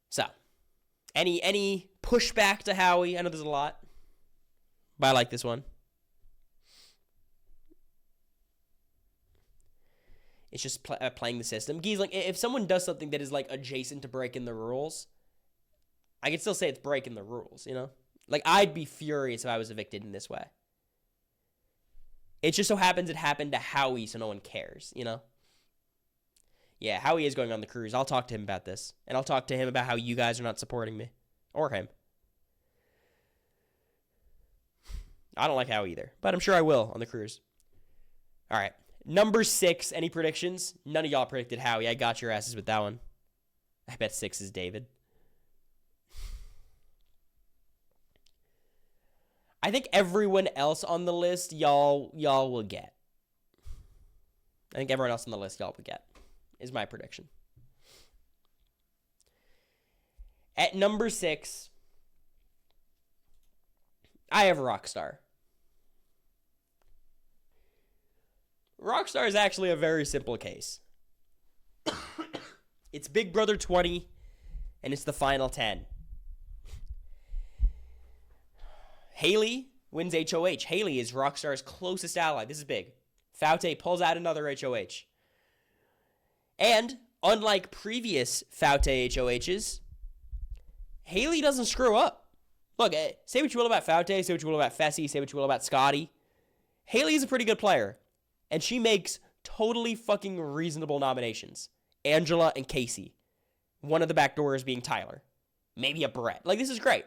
So, any pushback to Howie? I know there's a lot, but I like this one. It's just playing the system. Giesling, if someone does something that is, like, adjacent to breaking the rules, I can still say it's breaking the rules, you know? Like, I'd be furious if I was evicted in this way. It just so happens it happened to Howie, so no one cares, you know? Yeah, Howie is going on the cruise. I'll talk to him about this. And I'll talk to him about how you guys are not supporting me. Or him. I don't like Howie either. But I'm sure I will on the cruise. All right. Number 6. Any predictions? None of y'all predicted Howie. I got your asses with that one. I bet 6 is David. I think everyone else on the list, y'all will get. I think everyone else on the list, y'all will get. Is my prediction. At number 6, I have Rockstar. Rockstar is actually a very simple case. It's Big Brother 20, and it's the final 10. Haley wins HOH. Haley is Rockstar's closest ally. This is big. ffwd pulls out another HOH. And, unlike previous ffwd HOHs, Haley doesn't screw up. Look, say what you will about ffwd, say what you will about Fessy, say what you will about Scotty. Haley is a pretty good player. And she makes totally fucking reasonable nominations. Angela and Casey. One of the back doors being Tyler. Maybe a Brett. Like, this is great.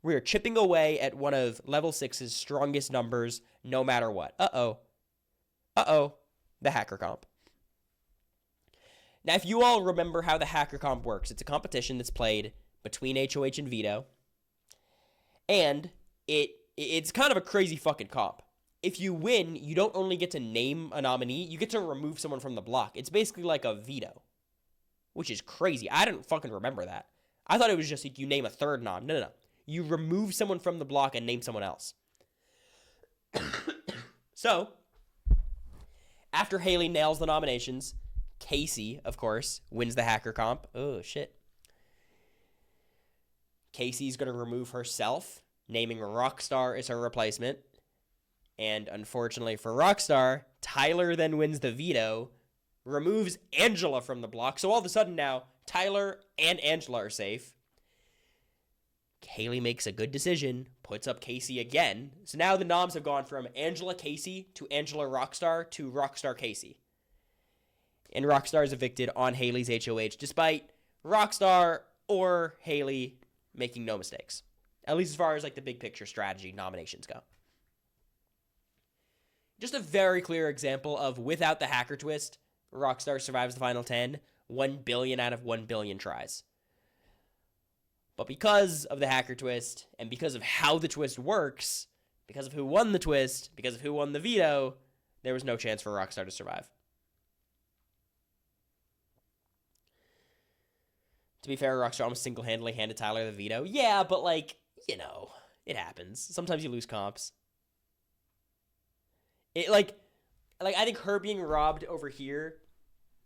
We are chipping away at one of Level 6's strongest numbers, no matter what. Uh-oh. The hacker comp. Now, if you all remember how the hacker comp works, it's a competition that's played between HOH and Veto. And it's kind of a crazy fucking comp. If you win, you don't only get to name a nominee, you get to remove someone from the block. It's basically like a veto, which is crazy. I didn't fucking remember that. I thought it was just you name a third nom. No. You remove someone from the block and name someone else. So, after Haley nails the nominations, Casey, of course, wins the hacker comp. Oh, shit. Casey's going to remove herself, naming Rockstar as her replacement. And unfortunately for Rockstar, Tyler then wins the veto, removes Angela from the block. So all of a sudden now, Tyler and Angela are safe. Haley makes a good decision, puts up Casey again. So now the noms have gone from Angela Casey to Angela Rockstar to Rockstar Casey. And Rockstar is evicted on Haley's HOH, despite Rockstar or Haley making no mistakes. At least as far as like the big picture strategy nominations go. Just a very clear example of without the hacker twist, Rockstar survives the final 10, 1 billion out of 1 billion tries. But because of the hacker twist, and because of how the twist works, because of who won the twist, because of who won the veto, there was no chance for Rockstar to survive. To be fair, Rockstar almost single-handedly handed Tyler the veto. Yeah, but like, you know, it happens. Sometimes you lose comps. It like I think her being robbed over here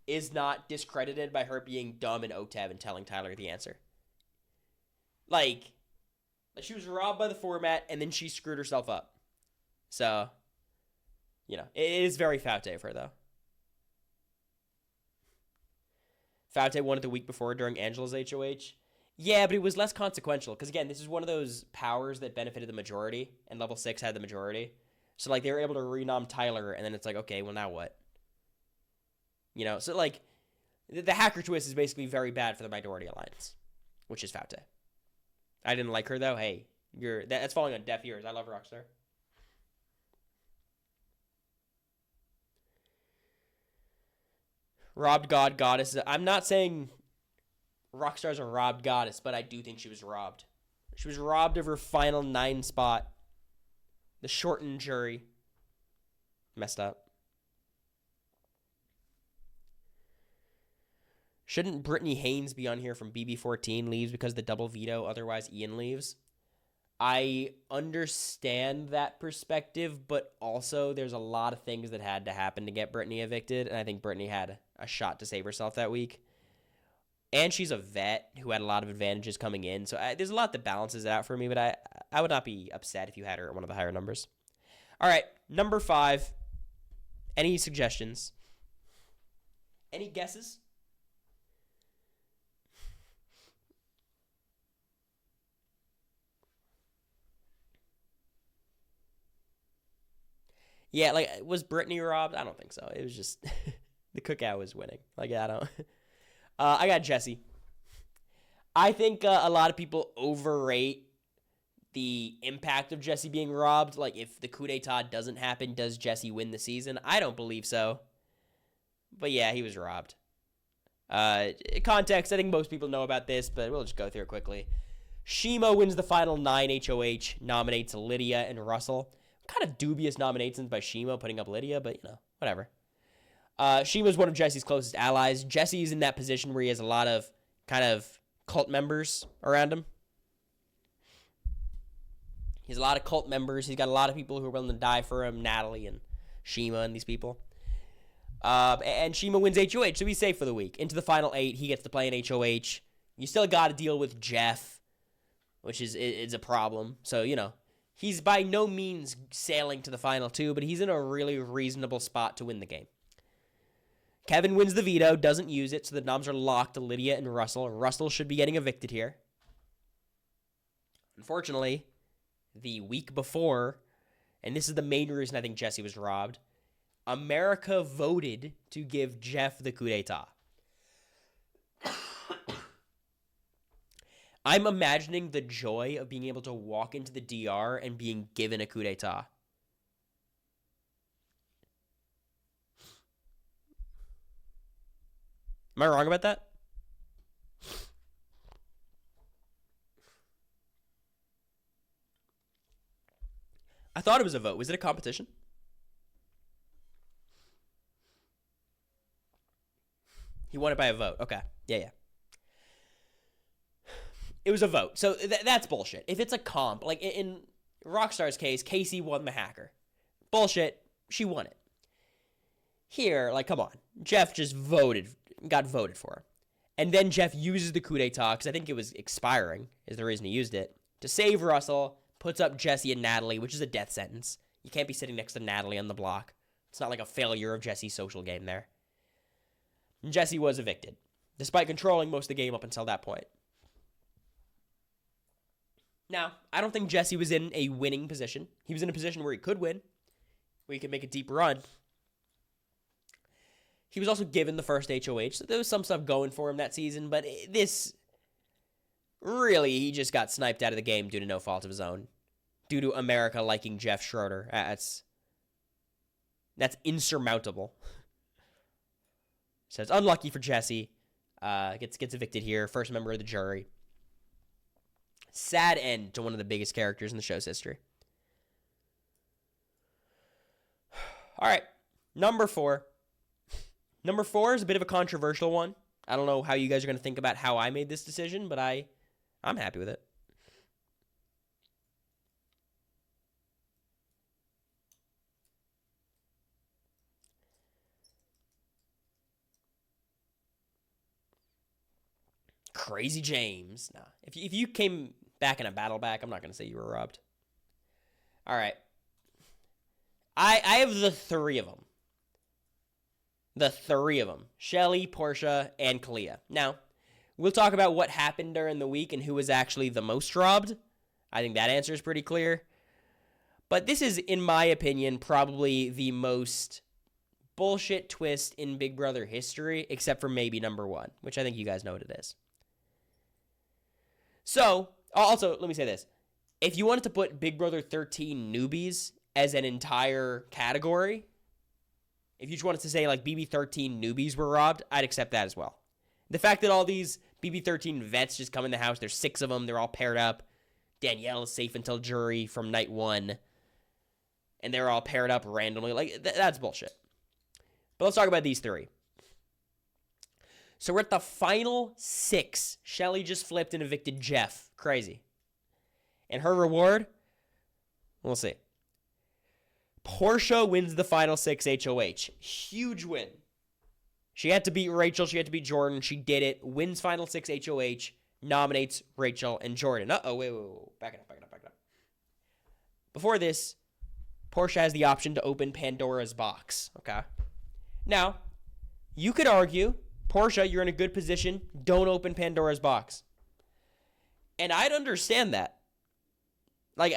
is not discredited by her being dumb in OTEV and telling Tyler the answer. Like she was robbed by the format and then she screwed herself up. So, you know, it is very ffwd of her though. ffwd won it the week before during Angela's HOH. Yeah, but it was less consequential because again, this is one of those powers that benefited the majority and Level 6 had the majority. So, like, they were able to renom Tyler, and then it's like, okay, well, now what? You know, so, like, the hacker twist is basically very bad for the minority alliance, which is ffwd. I didn't like her, though. Hey, that's falling on deaf ears. I love Rockstar. Robbed God, goddess. I'm not saying Rockstar's a robbed goddess, but I do think she was robbed. She was robbed of her final 9 spot. The shortened jury. Messed up. Shouldn't Brittany Haynes be on here from BB14 leaves because the double veto, otherwise Ian leaves? I understand that perspective, but also there's a lot of things that had to happen to get Brittany evicted, and I think Brittany had a shot to save herself that week. And she's a vet who had a lot of advantages coming in. So there's a lot that balances it out for me, but I would not be upset if you had her at one of the higher numbers. All right, number 5. Any suggestions? Any guesses? Yeah, like, was Brittany robbed? I don't think so. It was just The cookout is winning. Like, I don't. I got Jesse. I think a lot of people overrate the impact of Jesse being robbed. Like, if the coup d'etat doesn't happen, does Jesse win the season? I don't believe so. But yeah, he was robbed. Context, I think most people know about this, but we'll just go through it quickly. Shima wins the final 9 HOH, nominates Lydia and Russell. Kind of dubious nominations by Shima putting up Lydia, but, whatever. Shima's one of Jesse's closest allies. Jesse's in that position where he has a lot of kind of cult members around him. He has a lot of cult members. He's got a lot of people who are willing to die for him, Natalie and Shima and these people. And Shima wins HOH, so he's safe for the week. Into the final 8, he gets to play in HOH. You still got to deal with Jeff, which is a problem. So, he's by no means sailing to the final 2, but he's in a really reasonable spot to win the game. Kevin wins the veto, doesn't use it, so the noms are locked to Lydia and Russell. Russell should be getting evicted here. Unfortunately, the week before, and this is the main reason I think Jesse was robbed, America voted to give Jeff the coup d'etat. I'm imagining the joy of being able to walk into the DR and being given a coup d'etat. Am I wrong about that? I thought it was a vote. Was it a competition? He won it by a vote. Okay. Yeah. It was a vote. So that's bullshit. If it's a comp, like in Rockstar's case, Casey won the hacker. Bullshit. She won it. Here, like, come on. Jeff just got voted for. And then Jeff uses the coup d'etat, because I think it was expiring, is the reason he used it, to save Russell, puts up Jesse and Natalie, which is a death sentence. You can't be sitting next to Natalie on the block. It's not like a failure of Jesse's social game there. And Jesse was evicted, despite controlling most of the game up until that point. Now, I don't think Jesse was in a winning position. He was in a position where he could win, where he could make a deep run. He was also given the first HOH, so there was some stuff going for him that season, but this, really, he just got sniped out of the game due to no fault of his own. Due to America liking Jeff Schroeder. That's insurmountable. So it's unlucky for Jesse. Gets evicted here. First member of the jury. Sad end to one of the biggest characters in the show's history. All right. Number 4. Number 4 is a bit of a controversial one. I don't know how you guys are going to think about how I made this decision, but I'm happy with it. Crazy James. Nah. If you came back in a battle back, I'm not going to say you were robbed. All right. I have the 3 of them. The 3 of them. Shelly, Portia, and Kalia. Now, we'll talk about what happened during the week and who was actually the most robbed. I think that answer is pretty clear. But this is, in my opinion, probably the most bullshit twist in Big Brother history, except for maybe number 1, which I think you guys know what it is. So, also, let me say this. If you wanted to put Big Brother 13 newbies as an entire category, if you just wanted to say, like, BB13 newbies were robbed, I'd accept that as well. The fact that all these BB13 vets just come in the house, there's 6 of them, they're all paired up. Danielle is safe until jury from night 1. And they're all paired up randomly. Like, that's bullshit. But let's talk about these 3. So we're at the final 6. Shelly just flipped and evicted Jeff. Crazy. And her reward? We'll see. Portia wins the final 6 HOH. Huge win. She had to beat Rachel. She had to beat Jordan. She did it. Wins final 6 HOH. Nominates Rachel and Jordan. Uh-oh, wait. Back it up. Before this, Portia has the option to open Pandora's box. Okay? Now, you could argue, Portia, you're in a good position. Don't open Pandora's box. And I'd understand that. Like,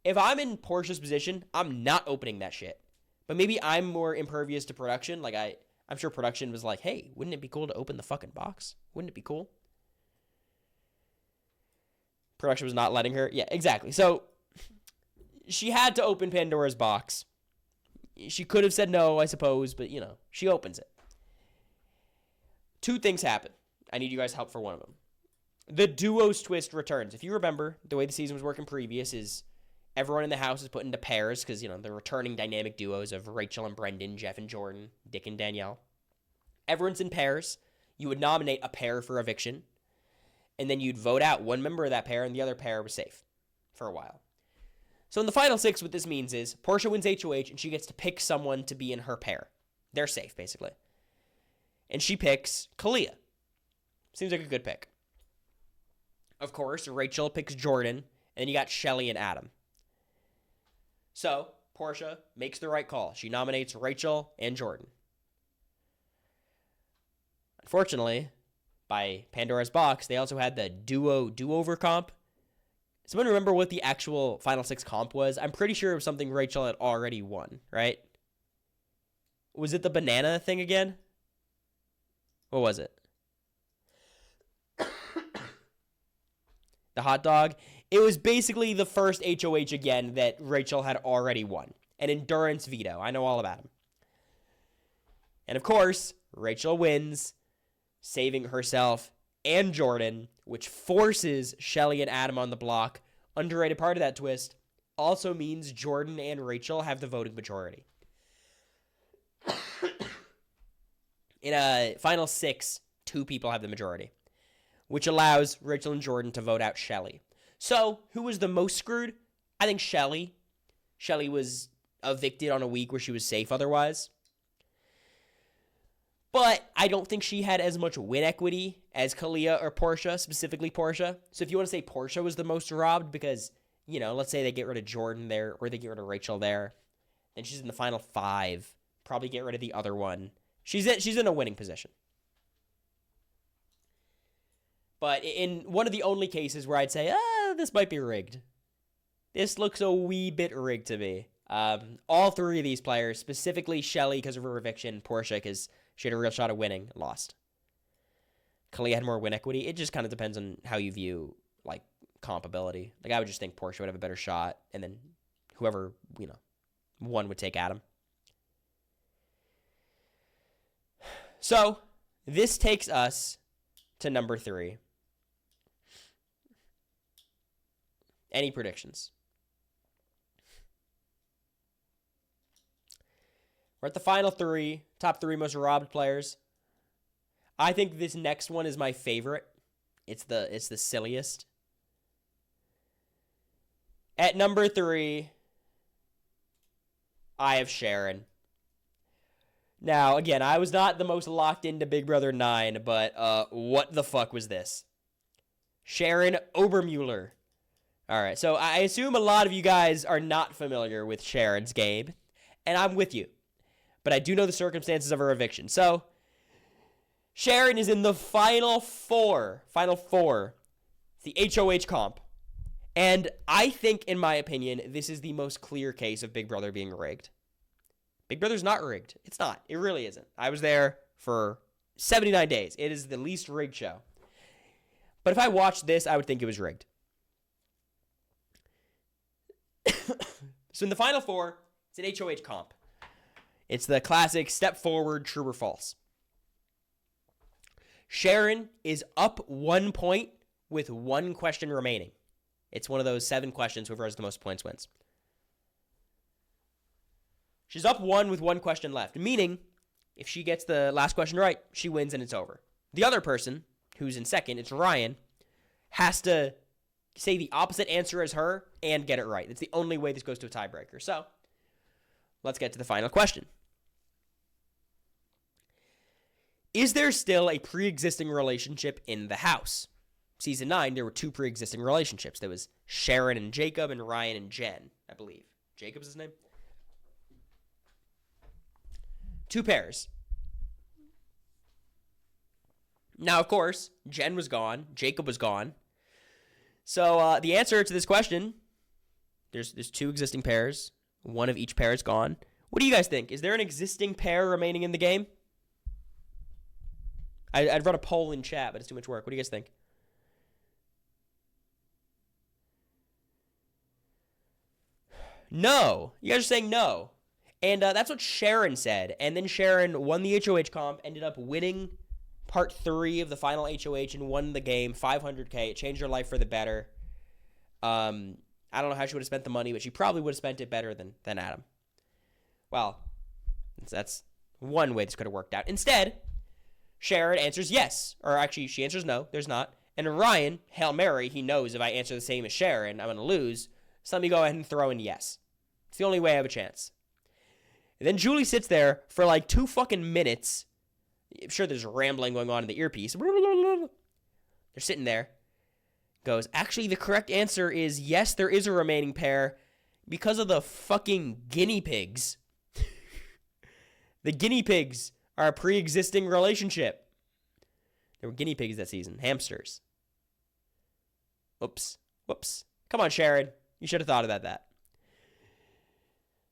if I'm in Portia's position, I'm not opening that shit. But maybe I'm more impervious to production. Like, I'm sure production was like, hey, wouldn't it be cool to open the fucking box? Wouldn't it be cool? Production was not letting her. Yeah, exactly. So she had to open Pandora's box. She could have said no, I suppose, but, she opens it. Two things happen. I need you guys' help for one of them. The duos twist returns. If you remember, the way the season was working previous is everyone in the house is put into pairs because, the returning dynamic duos of Rachel and Brendan, Jeff and Jordan, Dick and Danielle. Everyone's in pairs. You would nominate a pair for eviction, and then you'd vote out one member of that pair, and the other pair was safe for a while. So in the final six, what this means is Portia wins HOH, and she gets to pick someone to be in her pair. They're safe, basically. And she picks Kalia. Seems like a good pick. Of course, Rachel picks Jordan, and then you got Shelly and Adam. So, Portia makes the right call. She nominates Rachel and Jordan. Unfortunately, by Pandora's box, they also had the duo do-over comp. Someone remember what the actual Final Six comp was? I'm pretty sure it was something Rachel had already won, right? Was it the banana thing again? What was it? The hot dog? It was basically the first HOH again that Rachel had already won. An endurance veto. I know all about him. And of course, Rachel wins, saving herself and Jordan, which forces Shelly and Adam on the block. Underrated part of that twist also means Jordan and Rachel have the voting majority. In a final six, 2 people have the majority, which allows Rachel and Jordan to vote out Shelly. So, who was the most screwed? I think Shelly. Shelly was evicted on a week where she was safe otherwise. But I don't think she had as much win equity as Kalia or Portia, specifically Portia. So if you want to say Portia was the most robbed because, let's say they get rid of Jordan there or they get rid of Rachel there, then she's in the final 5. Probably get rid of the other one. She's in a winning position. But in one of the only cases where I'd say, this might be rigged. This looks a wee bit rigged to me. All 3 of these players, specifically Shelly because of her eviction, Portia because she had a real shot at winning, lost. Kalia had more win equity. It just kind of depends on how you view, comp ability. I would just think Portia would have a better shot, and then whoever, won would take Adam. So, this takes us to number 3. Any predictions? We're at the final 3, top 3 most robbed players. I think this next one is my favorite. It's the silliest. At number 3, I have Sharon. Now, again, I was not the most locked into Big Brother 9, but what the fuck was this? Sharon Obermuller. All right, so I assume a lot of you guys are not familiar with Sharon's game, and I'm with you. But I do know the circumstances of her eviction. So, Sharon is in the final 4. Final 4. The HOH comp. And I think, in my opinion, this is the most clear case of Big Brother being rigged. Big Brother's not rigged. It's not. It really isn't. I was there for 79 days. It is the least rigged show. But if I watched this, I would think it was rigged. So in the final 4, it's an HOH comp. It's the classic step forward, true or false. Sharon is up 1 point with 1 question remaining. It's one of those 7 questions. Whoever has the most points wins. She's up 1 with 1 question left, meaning if she gets the last question right, she wins and it's over. The other person, who's in second, it's Ryan, has to say the opposite answer as her and get it right. It's the only way this goes to a tiebreaker. So, let's get to the final question. Is there still a pre-existing relationship in the house? Season 9, there were 2 pre-existing relationships. There was Sharon and Jacob and Ryan and Jen, I believe. Jacob's his name? 2 pairs. Now, of course, Jen was gone. Jacob was gone. So the answer to this question, there's 2 existing pairs. 1 of each pair is gone. What do you guys think? Is there an existing pair remaining in the game? I'd run a poll in chat, but it's too much work. What do you guys think? No. You guys are saying no. And that's what Sharon said. And then Sharon won the HOH comp, ended up winning part 3 of the final HOH and won the game, 500K. It changed her life for the better. I don't know how she would have spent the money, but she probably would have spent it better than Adam. Well, that's one way this could have worked out. Instead, Sharon answers yes. Or actually, she answers no. There's not. And Ryan, Hail Mary, he knows if I answer the same as Sharon, I'm going to lose. So let me go ahead and throw in yes. It's the only way I have a chance. And then Julie sits there for like 2 fucking minutes. I'm sure there's rambling going on in the earpiece. They're sitting there. Goes, actually, the correct answer is yes, there is a remaining pair because of the fucking guinea pigs. The guinea pigs are a pre-existing relationship. There were guinea pigs that season. Hamsters. Whoops. Come on, Sharon. You should have thought about that.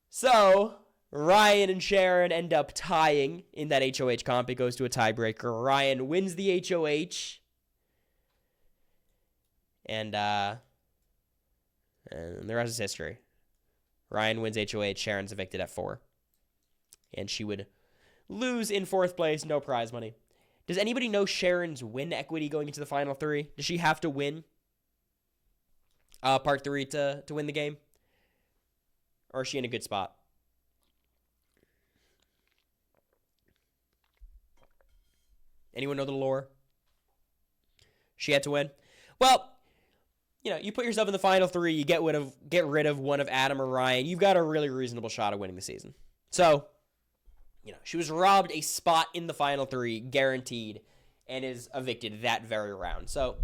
So, Ryan and Sharon end up tying in that HOH comp. It goes to a tiebreaker. Ryan wins the HOH. And the rest is history. Ryan wins HOH. Sharon's evicted at 4. And she would lose in 4th place. No prize money. Does anybody know Sharon's win equity going into the final 3? Does she have to win part 3 to win the game? Or is she in a good spot? Anyone know the lore? She had to win? Well, you know, you put yourself in the final 3, you get rid of one of Adam or Ryan, you've got a really reasonable shot of winning the season. So, you know, she was robbed a spot in the final 3, guaranteed, and is evicted that very round. So,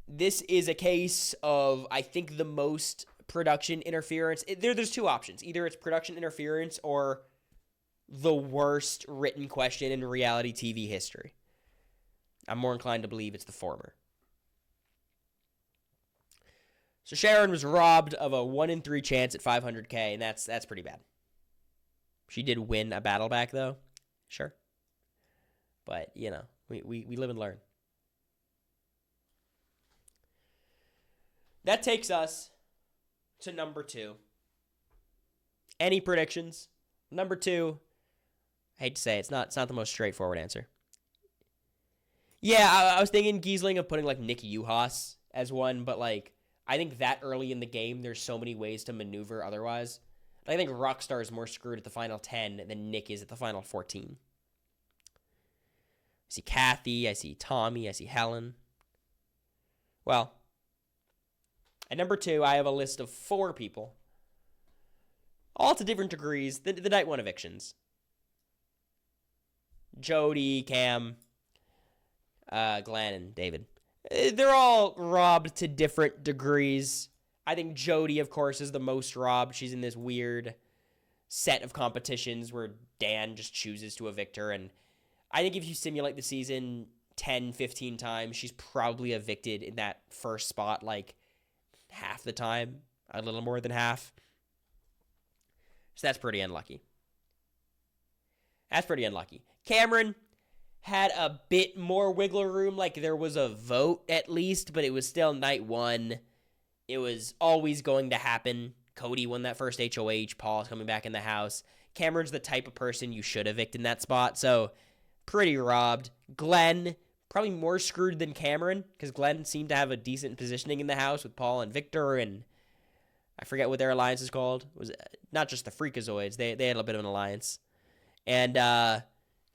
this is a case of, I think, the most production interference. There's 2 options. Either it's production interference or the worst written question in reality TV history. I'm more inclined to believe it's the former. So Sharon was robbed of a 1 in 3 chance at 500K, and that's pretty bad. She did win a battle back, though. Sure. But, you know, we live and learn. That takes us to number 2. Any predictions? Number 2, I hate to say it's not the most straightforward answer. Yeah, I was thinking Giesling of putting, like, Nick Uhas as one, but, like, I think that early in the game, there's so many ways to maneuver otherwise. I think Rockstar is more screwed at the final 10 than Nick is at the final 14. I see Kathy, I see Tommy, I see Helen. Well, at number 2, I have a list of 4 people. All to different degrees. The night 1 evictions. Jody, Cam, Glenn, and David. They're all robbed to different degrees. I think Jody, of course, is the most robbed. She's in this weird set of competitions where Dan just chooses to evict her. And I think if you simulate the season 10, 15 times, she's probably evicted in that first spot like half the time, a little more than half. So that's pretty unlucky. Cameron had a bit more wiggle room, like there was a vote at least, but it was still night 1. It was always going to happen. Cody won that first HOH. Paul's coming back in the house. Cameron's the type of person you should evict in that spot, so pretty robbed. Glenn, probably more screwed than Cameron, because Glenn seemed to have a decent positioning in the house with Paul and Victor, and I forget what their alliance is called. It was not just the Freakazoids. They had a bit of an alliance. And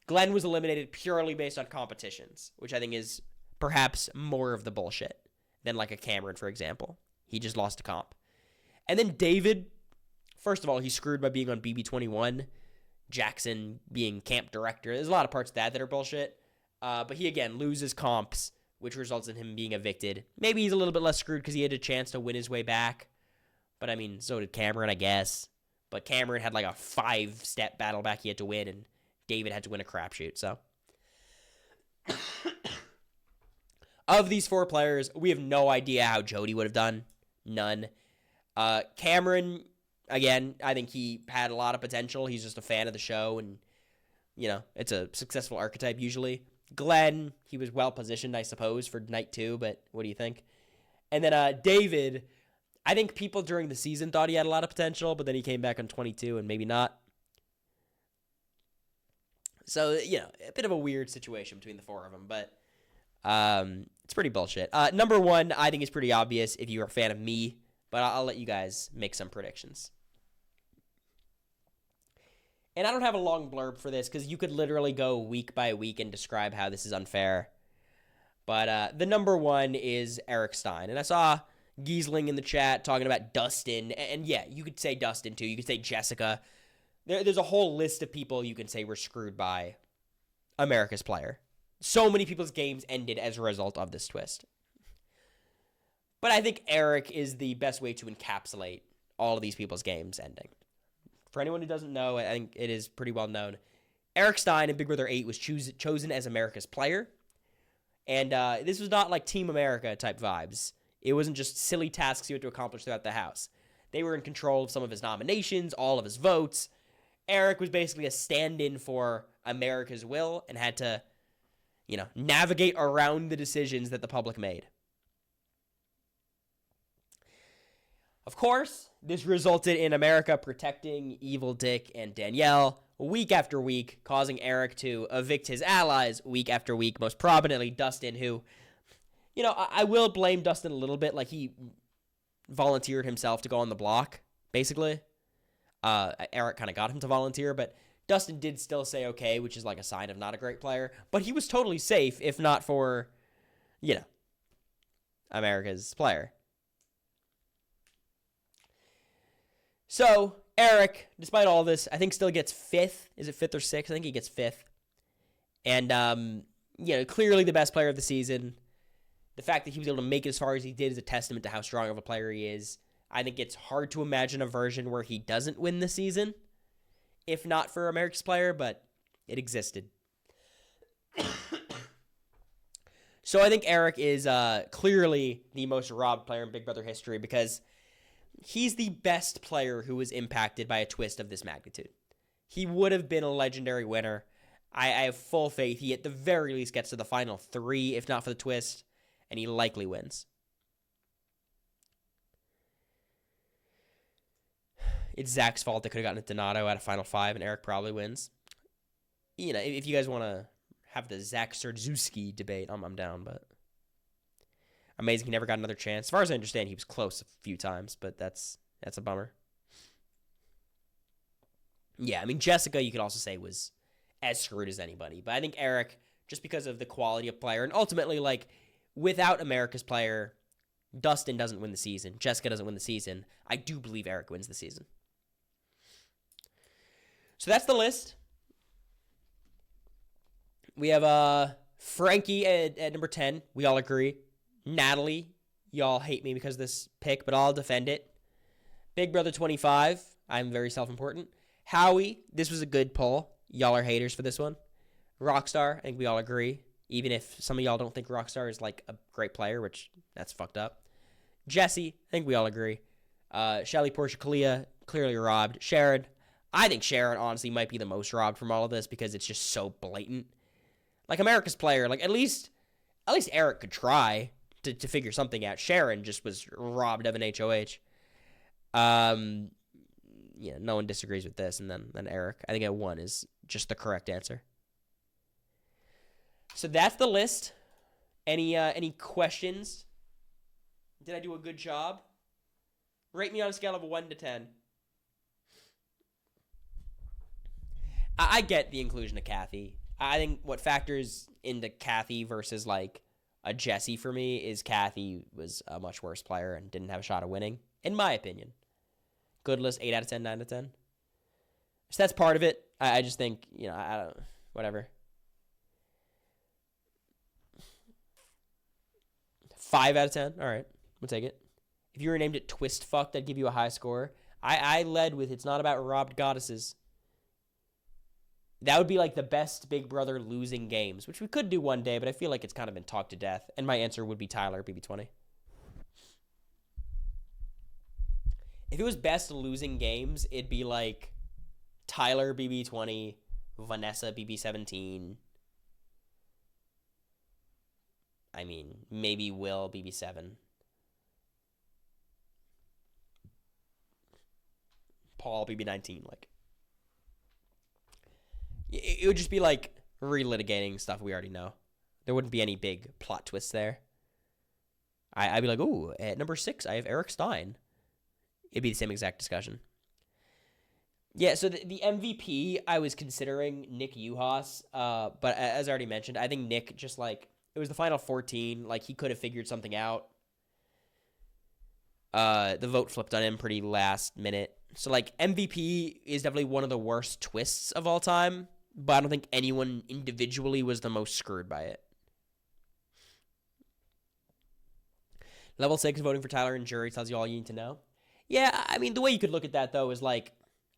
Glenn was eliminated purely based on competitions, which I think is perhaps more of the bullshit than like a Cameron, for example. He just lost a comp. And then David, first of all, he's screwed by being on BB21. Jackson being camp director. There's a lot of parts of that are bullshit. But he, again, loses comps, which results in him being evicted. Maybe he's a little bit less screwed because he had a chance to win his way back. But, I mean, so did Cameron, I guess. But Cameron had like a 5-step battle back he had to win, and David had to win a crapshoot, so. Of these 4 players, we have no idea how Jody would have done. None. Cameron, again, I think he had a lot of potential. He's just a fan of the show, and, you know, it's a successful archetype usually. Glenn, he was well positioned, I suppose, for night 2, but what do you think? And then David, I think people during the season thought he had a lot of potential, but then he came back on 22 and maybe not. So, a bit of a weird situation between the 4 of them, but it's pretty bullshit. Number 1, I think is pretty obvious if you're a fan of me, but I'll let you guys make some predictions. And I don't have a long blurb for this because you could literally go week by week and describe how this is unfair. But the number 1 is Eric Stein. And I saw Giesling in the chat talking about Dustin. And yeah, you could say Dustin too. You could say Jessica. There's a whole list of people you can say were screwed by America's Player. So many people's games ended as a result of this twist. But I think Eric is the best way to encapsulate all of these people's games ending. For anyone who doesn't know, I think it is pretty well known. Eric Stein in Big Brother 8 was chosen as America's Player. And this was not like Team America type vibes. It wasn't just silly tasks you had to accomplish throughout the house. They were in control of some of his nominations, all of his votes. Eric was basically a stand-in for America's will and had to, navigate around the decisions that the public made. Of course, this resulted in America protecting Evil Dick and Danielle week after week, causing Eric to evict his allies week after week, most prominently Dustin, who, I will blame Dustin a little bit. Like, he volunteered himself to go on the block, basically. Eric kind of got him to volunteer, but Dustin did still say okay, which is like a sign of not a great player. But he was totally safe, if not for, America's Player. So, Eric, despite all this, I think still gets 5th. Is it 5th or 6th? I think he gets 5th. And, clearly the best player of the season. The fact that he was able to make it as far as he did is a testament to how strong of a player he is. I think it's hard to imagine a version where he doesn't win the season, if not for America's Player, but it existed. So I think Eric is clearly the most robbed player in Big Brother history because he's the best player who was impacted by a twist of this magnitude. He would have been a legendary winner. I have full faith he at the very least gets to the final 3, if not for the twist, and he likely wins. It's Zach's fault they could have gotten a Donato out of Final 5, and Eric probably wins. If you guys want to have the Zach Serdzuski debate, I'm down, but amazing he never got another chance. As far as I understand, he was close a few times, but that's a bummer. Yeah, Jessica, you could also say, was as screwed as anybody. But I think Eric, just because of the quality of player, and ultimately, without America's Player, Dustin doesn't win the season. Jessica doesn't win the season. I do believe Eric wins the season. So that's the list. We have Frankie at number 10. We all agree. Natalie, y'all hate me because of this pick, but I'll defend it. Big Brother 25, I'm very self-important. Howie, this was a good poll. Y'all are haters for this one. Rockstar, I think we all agree. Even if some of y'all don't think Rockstar is a great player, which that's fucked up. Jesse, I think we all agree. Shelly, Portia, Kalia, clearly robbed. Sharon, I think Sharon honestly might be the most robbed from all of this because it's just so blatant. America's Player, at least Eric could try to figure something out. Sharon just was robbed of an HOH. No one disagrees with this. And then Eric, I think at 1 is just the correct answer. So that's the list. Any questions? Did I do a good job? Rate me on a scale of 1 to 10. I get the inclusion of Kathy. I think what factors into Kathy versus a Jesse for me is Kathy was a much worse player and didn't have a shot of winning, in my opinion. Good list, 8 out of 10, 9 out of 10. So that's part of it. I just think, I don't, whatever. 5 out of 10. All right, we'll take it. If you were named it Twist Fucked, I'd give you a high score. I led with It's Not About Robbed Goddesses. That would be the best Big Brother losing games, which we could do one day, but I feel like it's kind of been talked to death. And my answer would be Tyler, BB20. If it was best losing games, it'd be Tyler, BB20, Vanessa, BB17, I mean, maybe Will BB7. Paul BB19. Like, it would just be like relitigating stuff we already know. There wouldn't be any big plot twists there. I'd be like, ooh, at number 6, I have Eric Stein. It'd be the same exact discussion. Yeah, so the MVP, I was considering Nick Uhas, but as I already mentioned, I think Nick just, like, it was the final 14. Like, he could have figured something out. The vote flipped on him pretty last minute. So, like, MVP is definitely one of the worst twists of all time, but I don't think anyone individually was the most screwed by it. Level 6, voting for Tyler and jury tells you all you need to know. Yeah, I mean, the way you could look at that, though, is, like,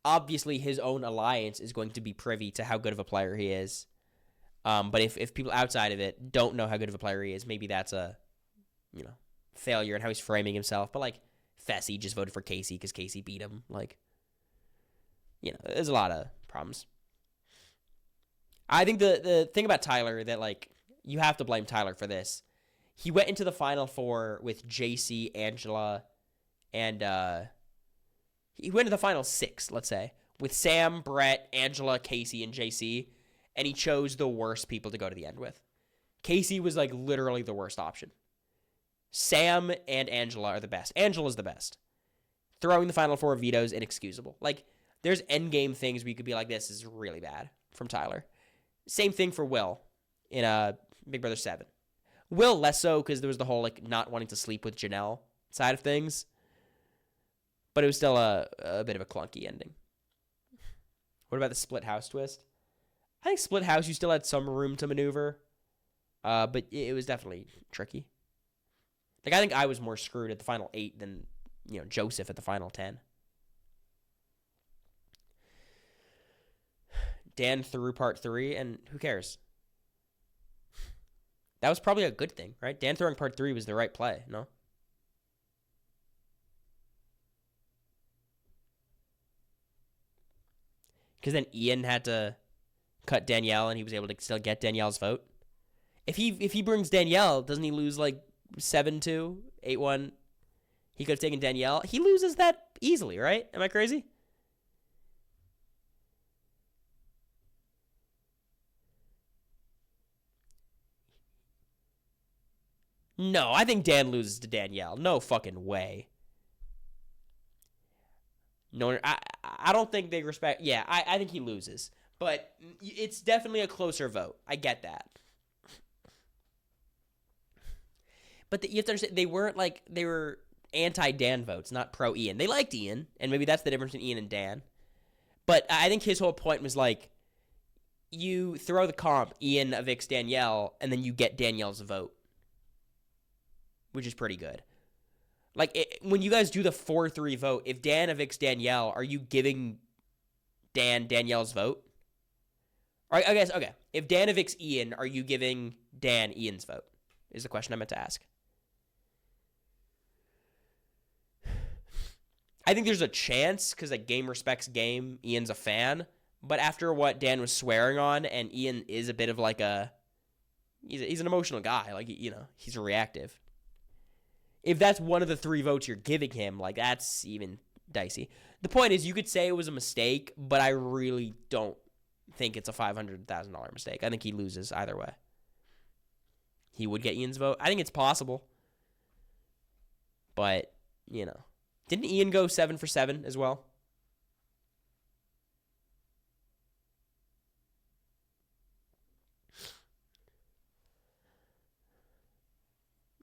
obviously his own alliance is going to be privy to how good of a player he is. But if people outside of it don't know how good of a player he is, maybe that's a, failure in how he's framing himself. But, like, Fessy just voted for Casey because Casey beat him. Like, there's a lot of problems. I think the thing about Tyler that, like, you have to blame Tyler for this. He went into the Final Four with JC, Angela, and he went to the Final 6, let's say, with Sam, Brett, Angela, Casey, and JC, and he chose the worst people to go to the end with. Casey was, like, literally the worst option. Sam and Angela are the best. Angela's the best. Throwing the Final Four vetoes inexcusable. Like, there's endgame things where you could be like, this is really bad from Tyler. Same thing for Will in Big Brother 7. Will less so because there was the whole, like, not wanting to sleep with Janelle side of things. But it was still a bit of a clunky ending. What about the split house twist? I think split house, you still had some room to maneuver. But it was definitely tricky. Like, I think I was more screwed at the final 8 than, Joseph at the final 10. Dan threw part 3, and who cares? That was probably a good thing, right? Dan throwing part 3 was the right play, no? Because then Ian had to cut Danielle, and he was able to still get Danielle's vote. If he brings Danielle, doesn't he lose, like, 7-2, 8-1? He could have taken Danielle. He loses that easily, right? Am I crazy? No, I think Dan loses to Danielle. No fucking way. No, I don't think they respect. Yeah, I think he loses. But it's definitely a closer vote. I get that. But you have to understand, they weren't like, they were anti-Dan votes, not pro-Ian. They liked Ian, and maybe that's the difference between Ian and Dan. But I think his whole point was like, you throw the comp, Ian evicts Danielle, and then you get Danielle's vote, which is pretty good. Like, when you guys do the 4-3 vote, if Dan evicts Danielle, are you giving Dan Danielle's vote? Or I guess, okay, if Dan evicts Ian, are you giving Dan Ian's vote? Is the question I meant to ask. I think there's a chance, because, like, game respects game, Ian's a fan. But after what Dan was swearing on, and Ian is a bit of, like, he's an emotional guy. Like, he's reactive. If that's one of the 3 votes you're giving him, like, that's even dicey. The point is, you could say it was a mistake, but I really don't think it's a $500,000 mistake. I think he loses either way. He would get Ian's vote. I think it's possible. But, Didn't Ian go 7 for 7 as well?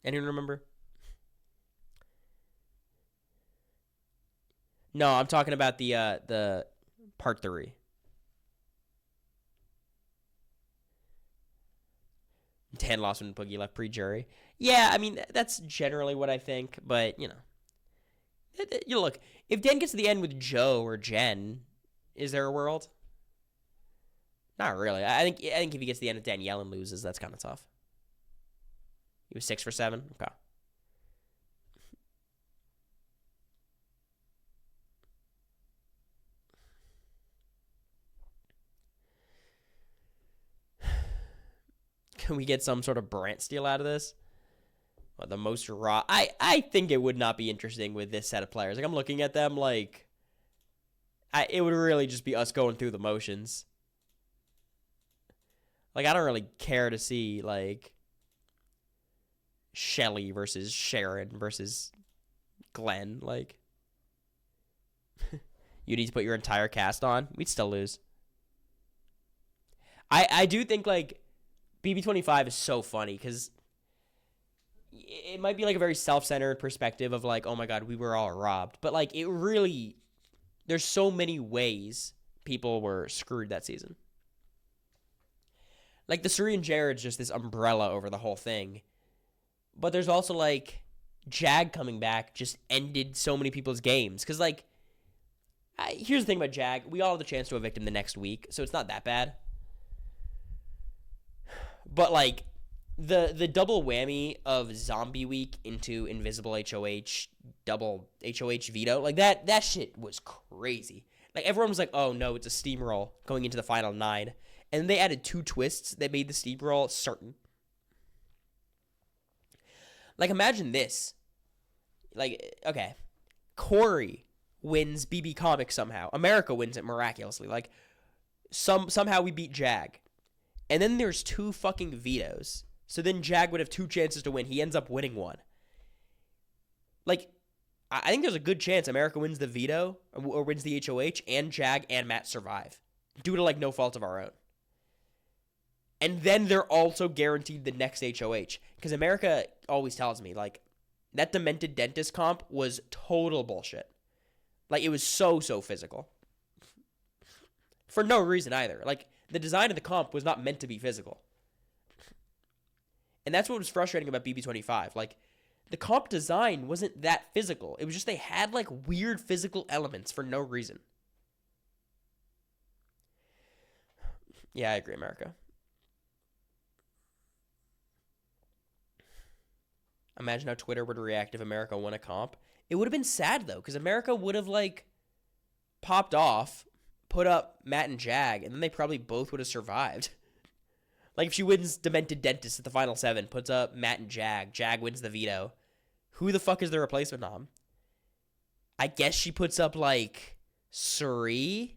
Anyone remember? No, I'm talking about the part 3. Dan lost when Boogie left pre-jury. Yeah, I mean, that's generally what I think, but, look, if Dan gets to the end with Joe or Jen, is there a world? Not really. I think if he gets to the end with Danielle and loses, that's kind of tough. He was 6 for 7? Okay. Can we get some sort of Brant steal out of this? the most raw. I think it would not be interesting with this set of players. Like I'm looking at them like it would really just be us going through the motions. Like I don't really care to see like Shelly versus Sharon versus Glenn. Like you need to put your entire cast on. We'd still lose. I do think like BB25 is so funny because it might be like a very self-centered perspective of like, oh my god, we were all robbed. But like it really, there's so many ways people were screwed that season. Like the Suri and Jared's just this umbrella over the whole thing. But there's also like Jag coming back just ended so many people's games. Because like, here's the thing about Jag. We all have the chance to evict him the next week. So it's not that bad. But like the double whammy of Zombie Week into Invisible HOH, double HOH veto, like that shit was crazy. Like everyone was like, oh no, it's a steamroll going into the final 9. And they added 2 twists that made the steamroll certain. Like imagine this. Like, okay. Cory wins BB Comics somehow. America wins it miraculously. Like somehow we beat Jag. And then there's 2 fucking vetoes. So then Jag would have 2 chances to win. He ends up winning 1. Like, I think there's a good chance America wins the veto or wins the HOH and Jag and Matt survive due to, like, no fault of our own. And then they're also guaranteed the next HOH. Because America always tells me, like, that Demented Dentist comp was total bullshit. Like, it was so physical. For no reason either. Like, the design of the comp was not meant to be physical. And that's what was frustrating about BB25. Like, the comp design wasn't that physical. It was just they had, like, weird physical elements for no reason. Yeah, I agree, America. Imagine how Twitter would react if America won a comp. It would have been sad, though, because America would have, like, popped off, put up Matt and Jag, and then they probably both would have survived. Like, if she wins Demented Dentist at the final 7, puts up Matt and Jag, Jag wins the veto, who the fuck is the replacement nom? I guess she puts up, like, Suri?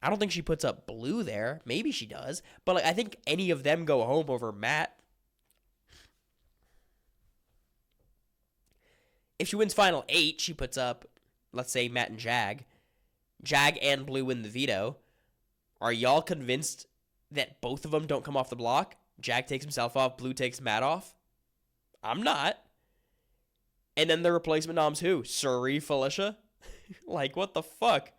I don't think she puts up Blue there. Maybe she does. But, like, I think any of them go home over Matt. If she wins final 8, she puts up, let's say, Matt and Jag. Jag and Blue win the veto. Are y'all convinced that both of them don't come off the block? Jag takes himself off, Blue takes Matt off? I'm not. And then the replacement noms who? Suri, Felicia? Like, what the fuck?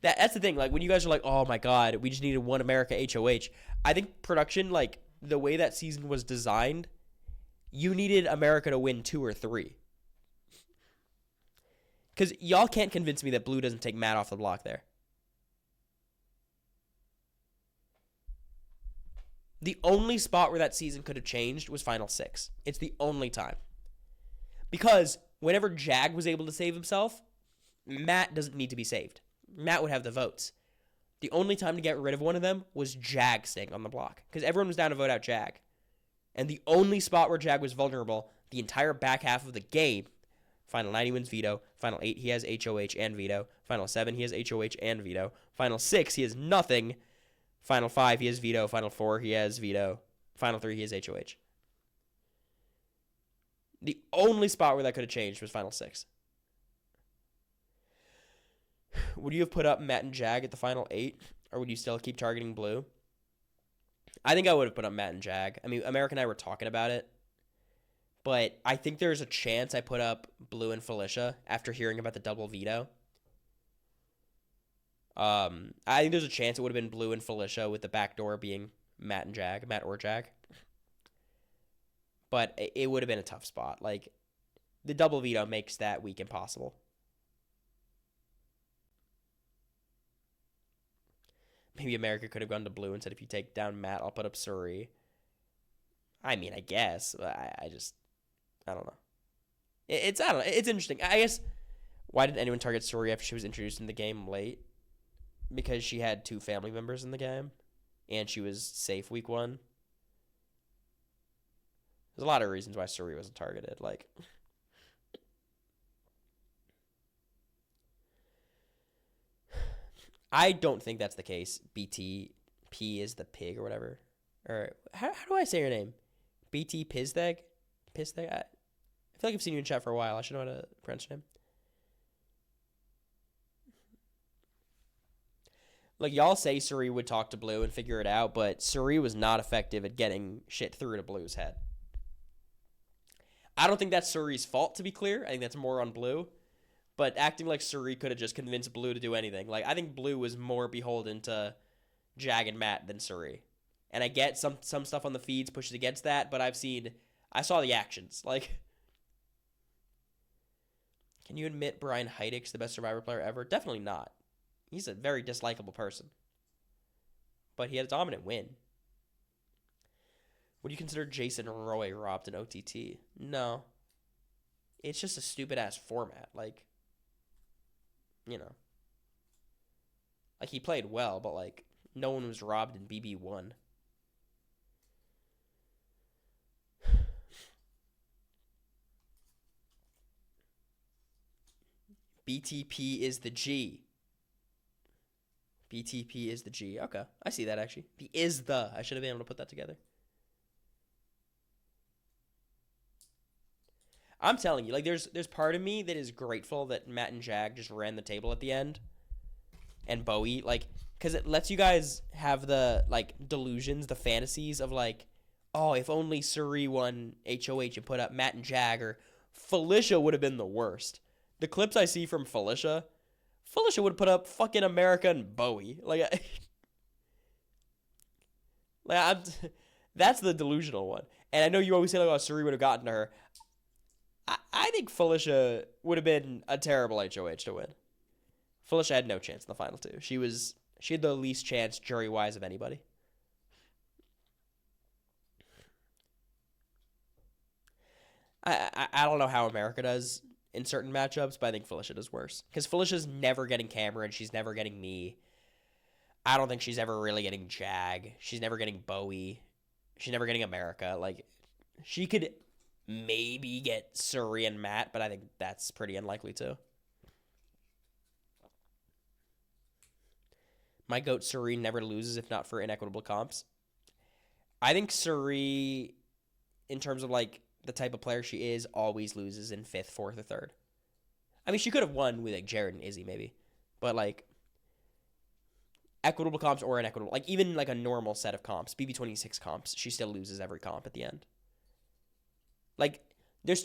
That's the thing. Like, when you guys are like, oh my god, we just needed one America HOH. I think production, like, the way that season was designed, you needed America to win 2 or 3. Because y'all can't convince me that Blue doesn't take Matt off the block there. The only spot where that season could have changed was final 6. It's the only time. Because whenever Jag was able to save himself, Matt doesn't need to be saved. Matt would have the votes. The only time to get rid of one of them was Jag staying on the block. Because everyone was down to vote out Jag. And the only spot where Jag was vulnerable the entire back half of the game, final 9 he wins veto, final 8 he has HOH and veto, final 7 he has HOH and veto, final 6 he has nothing, final 5 he has veto, final 4 he has veto, final 3 he has HOH. The only spot where that could have changed was final 6. Would you have put up Matt and Jag at the final 8, or would you still keep targeting Blue? I think I would have put up Matt and Jag. I mean, America and I were talking about it, but I think there's a chance I put up Blue and Felicia after hearing about the double veto. I think there's a chance it would have been Blue and Felicia with the back door being Matt and Jag, Matt or Jag. But it would have been a tough spot. Like, the double veto makes that week impossible. Maybe America could have gone to Blue and said, if you take down Matt, I'll put up Suri. I mean, I guess. I don't know. It's interesting. I guess, why did anyone target Suri after she was introduced in the game late? Because she had 2 family members in the game, and she was safe week 1. There's a lot of reasons why Suri wasn't targeted. Like, I don't think that's the case. BTP is the pig or whatever. Or how do I say your name? BT Piztheg? Piztheg? I feel like I've seen you in chat for a while. I should know how to pronounce your name. Like, y'all say Suri would talk to Blue and figure it out, but Suri was not effective at getting shit through to Blue's head. I don't think that's Suri's fault, to be clear. I think that's more on Blue. But acting like Suri could have just convinced Blue to do anything. Like, I think Blue was more beholden to Jag and Matt than Suri. And I get some stuff on the feeds pushes against that, but I saw the actions. Like, can you admit Brian Heidick's the best Survivor player ever? Definitely not. He's a very dislikable person. But he had a dominant win. Would you consider Jason Roy robbed in OTT? No. It's just a stupid-ass format. Like, you know. Like, he played well, but, like, no one was robbed in BB1. BTP is the G. BTP is the G. Okay, I see that, actually. I should have been able to put that together. I'm telling you, like, there's part of me that is grateful that Matt and Jag just ran the table at the end. And Bowie, like, because it lets you guys have the, like, delusions, the fantasies of, like, oh, if only Suri won HOH and put up Matt and Jag, or Felicia would have been the worst. The clips I see from Felicia would have put up fucking America and Bowie. Like, that's the delusional one. And I know you always say, like, oh, Suri would have gotten to her. I think Felicia would have been a terrible HOH to win. Felicia had no chance in the final two. She had the least chance jury-wise of anybody. I don't know how America does in certain matchups, but I think Felicia does worse. Because Felicia's never getting Cameron. She's never getting me. I don't think she's ever really getting Jag. She's never getting Bowie. She's never getting America. Like, she could maybe get Suri and Matt, but I think that's pretty unlikely too. My goat Suri never loses if not for inequitable comps. I think Suri, in terms of, like, the type of player she is, always loses in 5th, 4th, or 3rd. I mean, she could have won with, like, Jared and Izzy, maybe. But, like, equitable comps or inequitable, like, even, like, a normal set of comps, BB26 comps, she still loses every comp at the end. Like, there's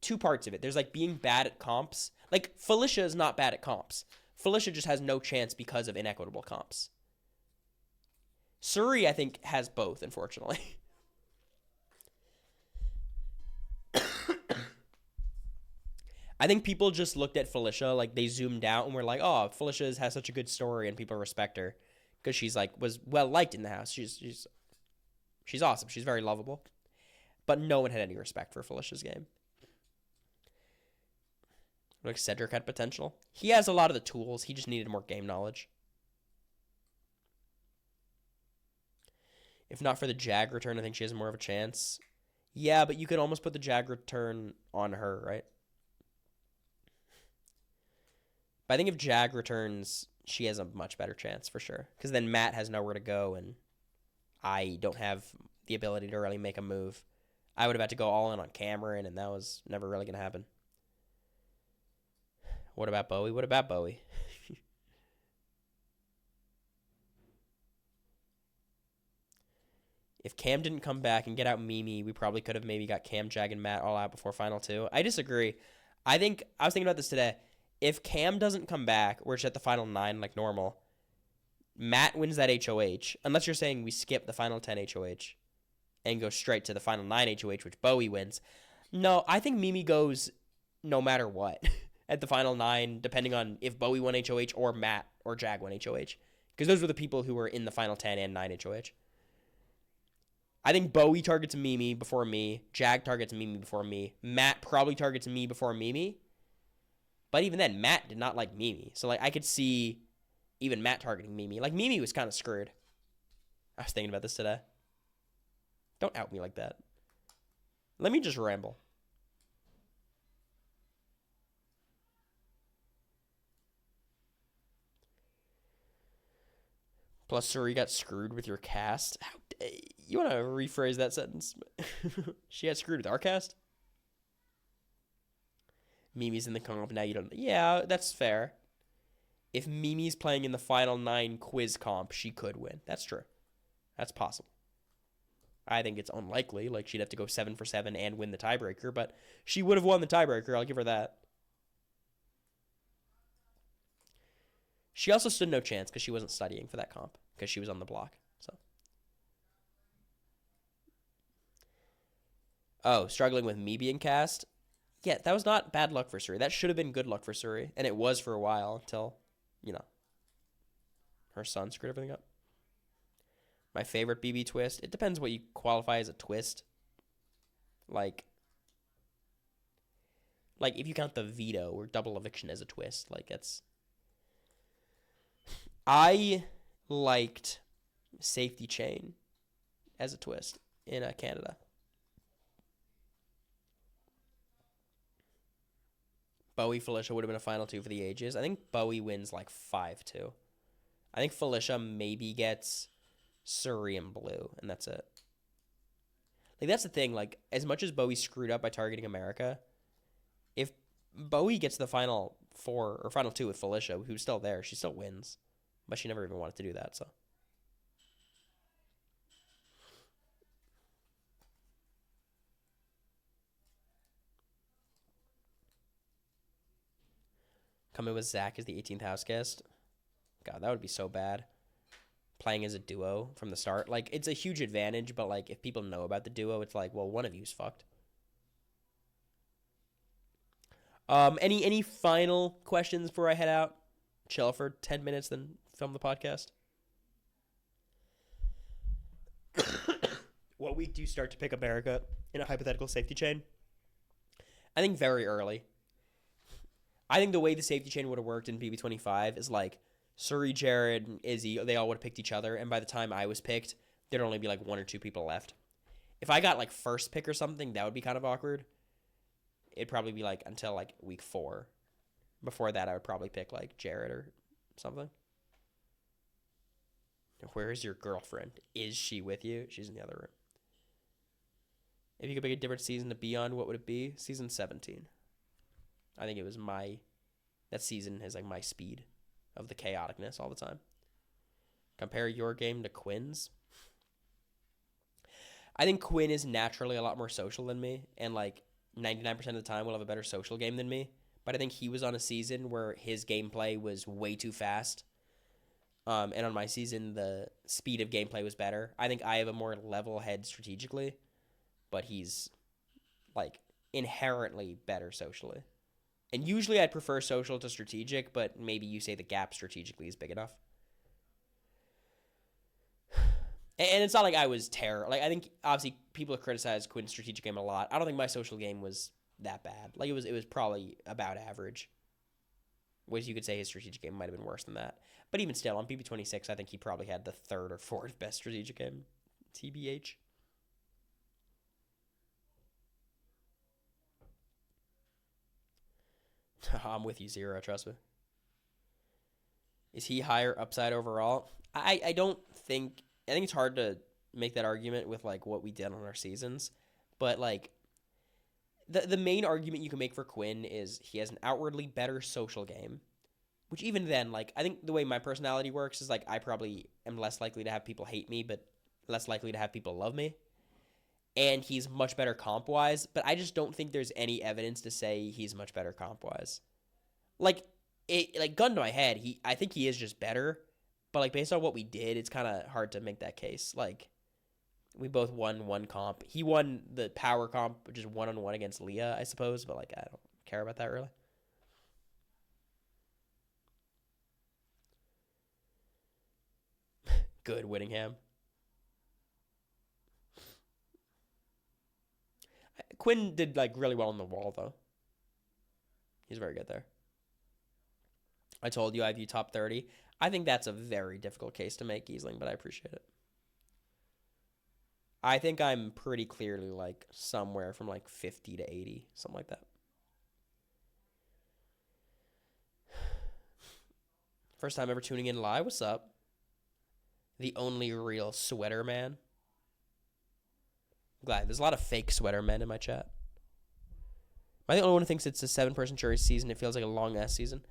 two parts of it. There's, like, being bad at comps. Like, Felicia is not bad at comps. Felicia just has no chance because of inequitable comps. Suri, I think, has both, unfortunately. I think people just looked at Felicia, like, they zoomed out and were like, oh, Felicia has such a good story and people respect her because she's, like, was well liked in the house. She's awesome. She's very lovable. But no one had any respect for Felicia's game. Like, Cedric had potential. He has a lot of the tools. He just needed more game knowledge. If not for the Jag return, I think she has more of a chance. Yeah, but you could almost put the Jag return on her, right? But I think if Jag returns, she has a much better chance for sure. Because then Matt has nowhere to go, and I don't have the ability to really make a move. I would have had to go all in on Cameron, and that was never really going to happen. What about Bowie? What about Bowie? If Cam didn't come back and get out Mimi, we probably could have maybe got Cam, Jag, and Matt all out before Final 2. I disagree. I was thinking about this today. If Cam doesn't come back, we're just at the Final 9 like normal, Matt wins that HOH, unless you're saying we skip the Final 10 HOH and go straight to the Final 9 HOH, which Bowie wins. No, I think Mimi goes no matter what at the Final 9, depending on if Bowie won HOH or Matt or Jag won HOH. Because those were the people who were in the Final 10 and 9 HOH. I think Bowie targets Mimi before me. Jag targets Mimi before me. Matt probably targets me before Mimi. But even then, Matt did not like Mimi. So, like, I could see even Matt targeting Mimi. Like, Mimi was kind of screwed. I was thinking about this today. Don't out me like that. Let me just ramble. Plus, Suri got screwed with your cast. You want to rephrase that sentence? She got screwed with our cast? Mimi's in the comp, now you don't. Yeah, that's fair. If Mimi's playing in the final 9 quiz comp, she could win. That's true. That's possible. I think it's unlikely. Like, she'd have to go 7 for 7 and win the tiebreaker, but she would have won the tiebreaker. I'll give her that. She also stood no chance because she wasn't studying for that comp because she was on the block. So, oh, struggling with me being cast. Yeah, that was not bad luck for Suri. That should have been good luck for Suri, and it was for a while until, you know, her son screwed everything up. My favorite BB twist. It depends what you qualify as a twist. Like if you count the veto or double eviction as a twist, like that's. I liked safety chain as a twist in Canada. Bowie Felicia would have been a final 2 for the ages. I think Bowie wins like 5-2. I think Felicia maybe gets Surrey and Blue, and that's it. Like, that's the thing. Like, as much as Bowie screwed up by targeting America, if Bowie gets the final 4 or final 2 with Felicia, who's still there, she still wins. But she never even wanted to do that, so. Coming with Zach as the 18th house guest. God, that would be so bad. Playing as a duo from the start. Like, it's a huge advantage, but, like, if people know about the duo, it's like, well, one of you's fucked. Any final questions before I head out? Chill for 10 minutes, then film the podcast? What week do you start to pick America in a hypothetical safety chain? I think very early. I think the way the safety chain would have worked in BB25 is like Suri, Jared, and Izzy, they all would have picked each other, and by the time I was picked, there'd only be like 1 or 2 people left. If I got like first pick or something, that would be kind of awkward. It'd probably be like until like week 4. Before that, I would probably pick like Jared or something. Where is your girlfriend? Is she with you? She's in the other room. If you could pick a different season to be on, what would it be? Season 17. I think it was that season has like my speed of the chaoticness all the time. Compare your game to Quinn's. I think Quinn is naturally a lot more social than me, and like 99% of the time will have a better social game than me. But I think he was on a season where his gameplay was way too fast. And on my season, the speed of gameplay was better. I think I have a more level head strategically, but he's like inherently better socially. And usually I'd prefer social to strategic, but maybe you say the gap strategically is big enough. And it's not like I was terrible. Like, I think obviously people have criticized Quinn's strategic game a lot. I don't think my social game was that bad. Like, it was probably about average. Which you could say his strategic game might have been worse than that. But even still, on BB26, I think he probably had the 3rd or 4th best strategic game. TBH. I'm with you, Zero. Trust me. Is he higher upside overall? I don't think. I think it's hard to make that argument with like what we did on our seasons, but like the main argument you can make for Quinn is he has an outwardly better social game, which even then, like I think the way my personality works is like I probably am less likely to have people hate me, but less likely to have people love me. And he's much better comp wise, but I just don't think there's any evidence to say he's much better comp wise. Like gun to my head, I think he is just better, but like based on what we did, it's kind of hard to make that case. Like we both won one comp. He won the power comp, which is 1-on-1 against Leah, I suppose, but like I don't care about that really. Good Whittingham. Quinn did like really well on the wall though. He's very good there. I told you I view top 30. I think that's a very difficult case to make, Giesling, but I appreciate it. I think I'm pretty clearly like somewhere from like 50 to 80, something like that. First time ever tuning in live. What's up? The only real sweater man. Glad there's a lot of fake sweater men in my chat. Am I the only one who thinks it's a 7-person jury season? It feels like a long ass season.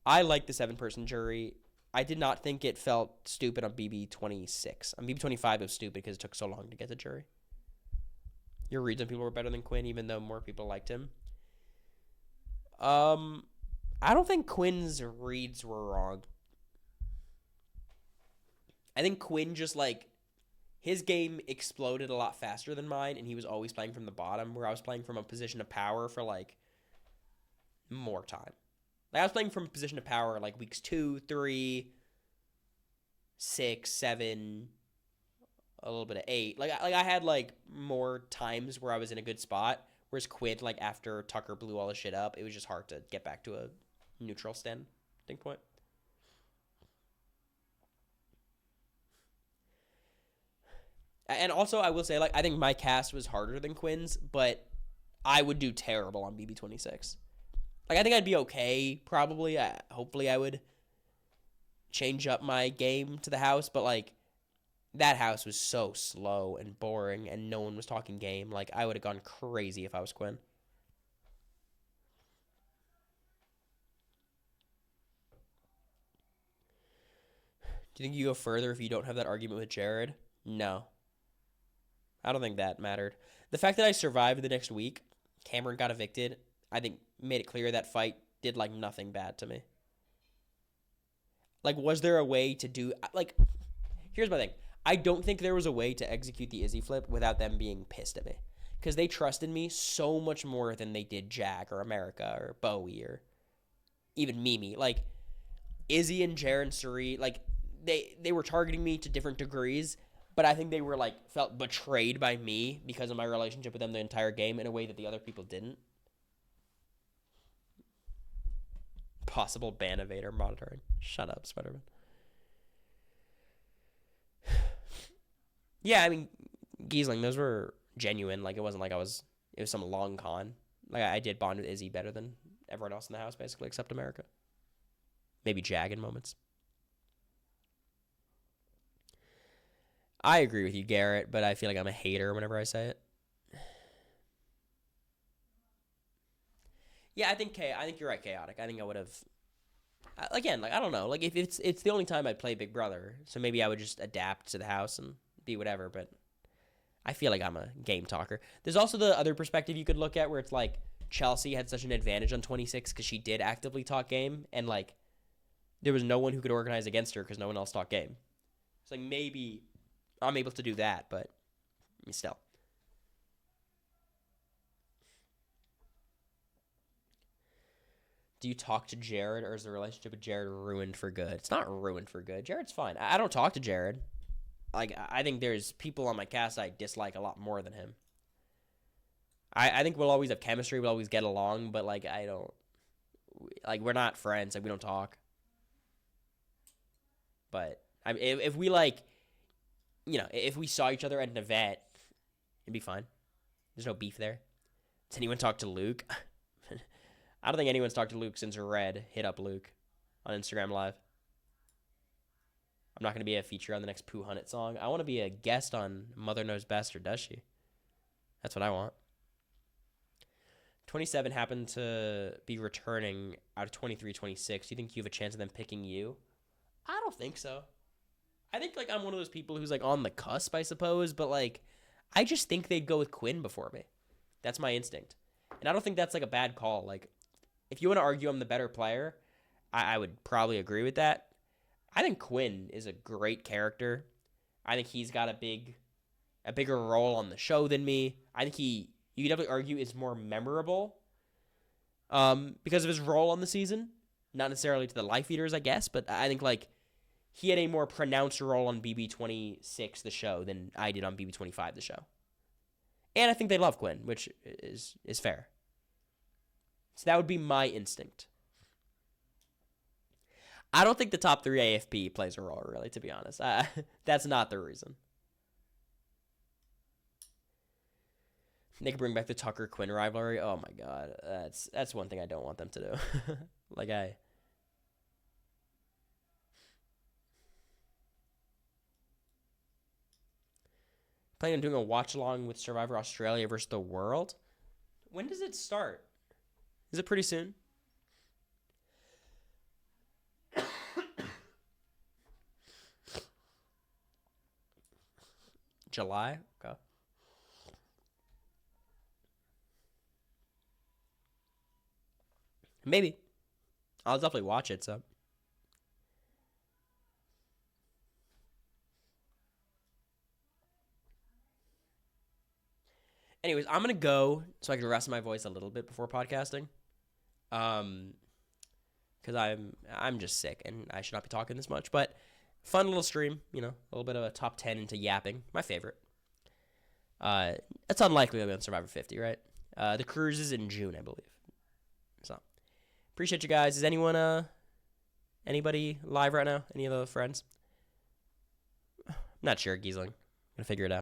I like the 7-person jury. I did not think it felt stupid on BB 26. On BB 25, it was stupid because it took so long to get the jury. Your reads on people were better than Quinn, even though more people liked him. I don't think Quinn's reads were wrong. I think Quinn just like his game exploded a lot faster than mine, and he was always playing from the bottom, where I was playing from a position of power for like more time. Like I was playing from a position of power like weeks 2, 3, 6, 7, a little bit of 8. Like I had like more times where I was in a good spot. Whereas Quinn, like after Tucker blew all the shit up, it was just hard to get back to a neutral standing point. And also, I will say, like, I think my cast was harder than Quinn's, but I would do terrible on BB26. Like, I think I'd be okay, probably. Hopefully, I would change up my game to the house, but, like, that house was so slow and boring, and no one was talking game. Like, I would have gone crazy if I was Quinn. Do you think you go further if you don't have that argument with Jared? No. I don't think that mattered. The fact that I survived the next week, Cameron got evicted, I think made it clear that fight did, like, nothing bad to me. Like, was there a way to do... Like, here's my thing. I don't think there was a way to execute the Izzy flip without them being pissed at me. Because they trusted me so much more than they did Jack or America or Bowie or even Mimi. Like, Izzy and Jared and Suri, like, they were targeting me to different degrees, but I think they were, like, felt betrayed by me because of my relationship with them the entire game in a way that the other people didn't. Possible ban evader monitoring. Shut up, Spider-Man. Yeah, I mean, Giesling, those were genuine. Like, it wasn't like it was some long con. Like, I did bond with Izzy better than everyone else in the house, basically, except America. Maybe Jag in moments. I agree with you, Garrett, but I feel like I'm a hater whenever I say it. Yeah, I think you're right, chaotic. I think I would have... Again, like, I don't know. Like, if it's the only time I'd play Big Brother, so maybe I would just adapt to the house and be whatever, but I feel like I'm a game talker. There's also the other perspective you could look at where it's like Chelsea had such an advantage on 26 because she did actively talk game, and, like, there was no one who could organize against her because no one else talked game. It's like maybe I'm able to do that, but still. Do you talk to Jared, or is the relationship with Jared ruined for good? It's not ruined for good. Jared's fine. I don't talk to Jared. Like, I think there's people on my cast I dislike a lot more than him. I think we'll always have chemistry. We'll always get along, but, like, I don't... Like, we're not friends. Like, we don't talk. But if we, like... You know, if we saw each other at an event, it'd be fine. There's no beef there. Does anyone talk to Luke? I don't think anyone's talked to Luke since Red hit up Luke on Instagram Live. I'm not going to be a feature on the next Pooh Hunnit song. I want to be a guest on Mother Knows Best, or does she? That's what I want. 27 happened to be returning out of 23, 26. Do you think you have a chance of them picking you? I don't think so. I think, like, I'm one of those people who's, like, on the cusp, I suppose, but, like, I just think they'd go with Quinn before me. That's my instinct. And I don't think that's, like, a bad call. Like, if you want to argue I'm the better player, I would probably agree with that. I think Quinn is a great character. I think he's got a bigger role on the show than me. I think you could definitely argue is more memorable because of his role on the season. Not necessarily to the Life Eaters, I guess, but I think, like, he had a more pronounced role on BB26, the show, than I did on BB25, the show. And I think they love Quinn, which is fair. So that would be my instinct. I don't think the top 3 AFP plays a role, really, to be honest. That's not the reason. They could bring back the Tucker Quinn rivalry. Oh my god, that's one thing I don't want them to do. Like I planning on doing a watch along with Survivor Australia versus the world. When does it start? Is it pretty soon? July? Okay. Maybe. I'll definitely watch it, so. Anyways, I'm gonna go so I can rest my voice a little bit before podcasting. Because I'm just sick and I should not be talking this much. But fun little stream, a little bit of a top 10 into yapping. My favorite. It's unlikely I'll be on Survivor 50, right? The cruise is in June, I believe. So appreciate you guys. Is anybody live right now? Any of the friends? I'm not sure, Giesling. Gonna figure it out.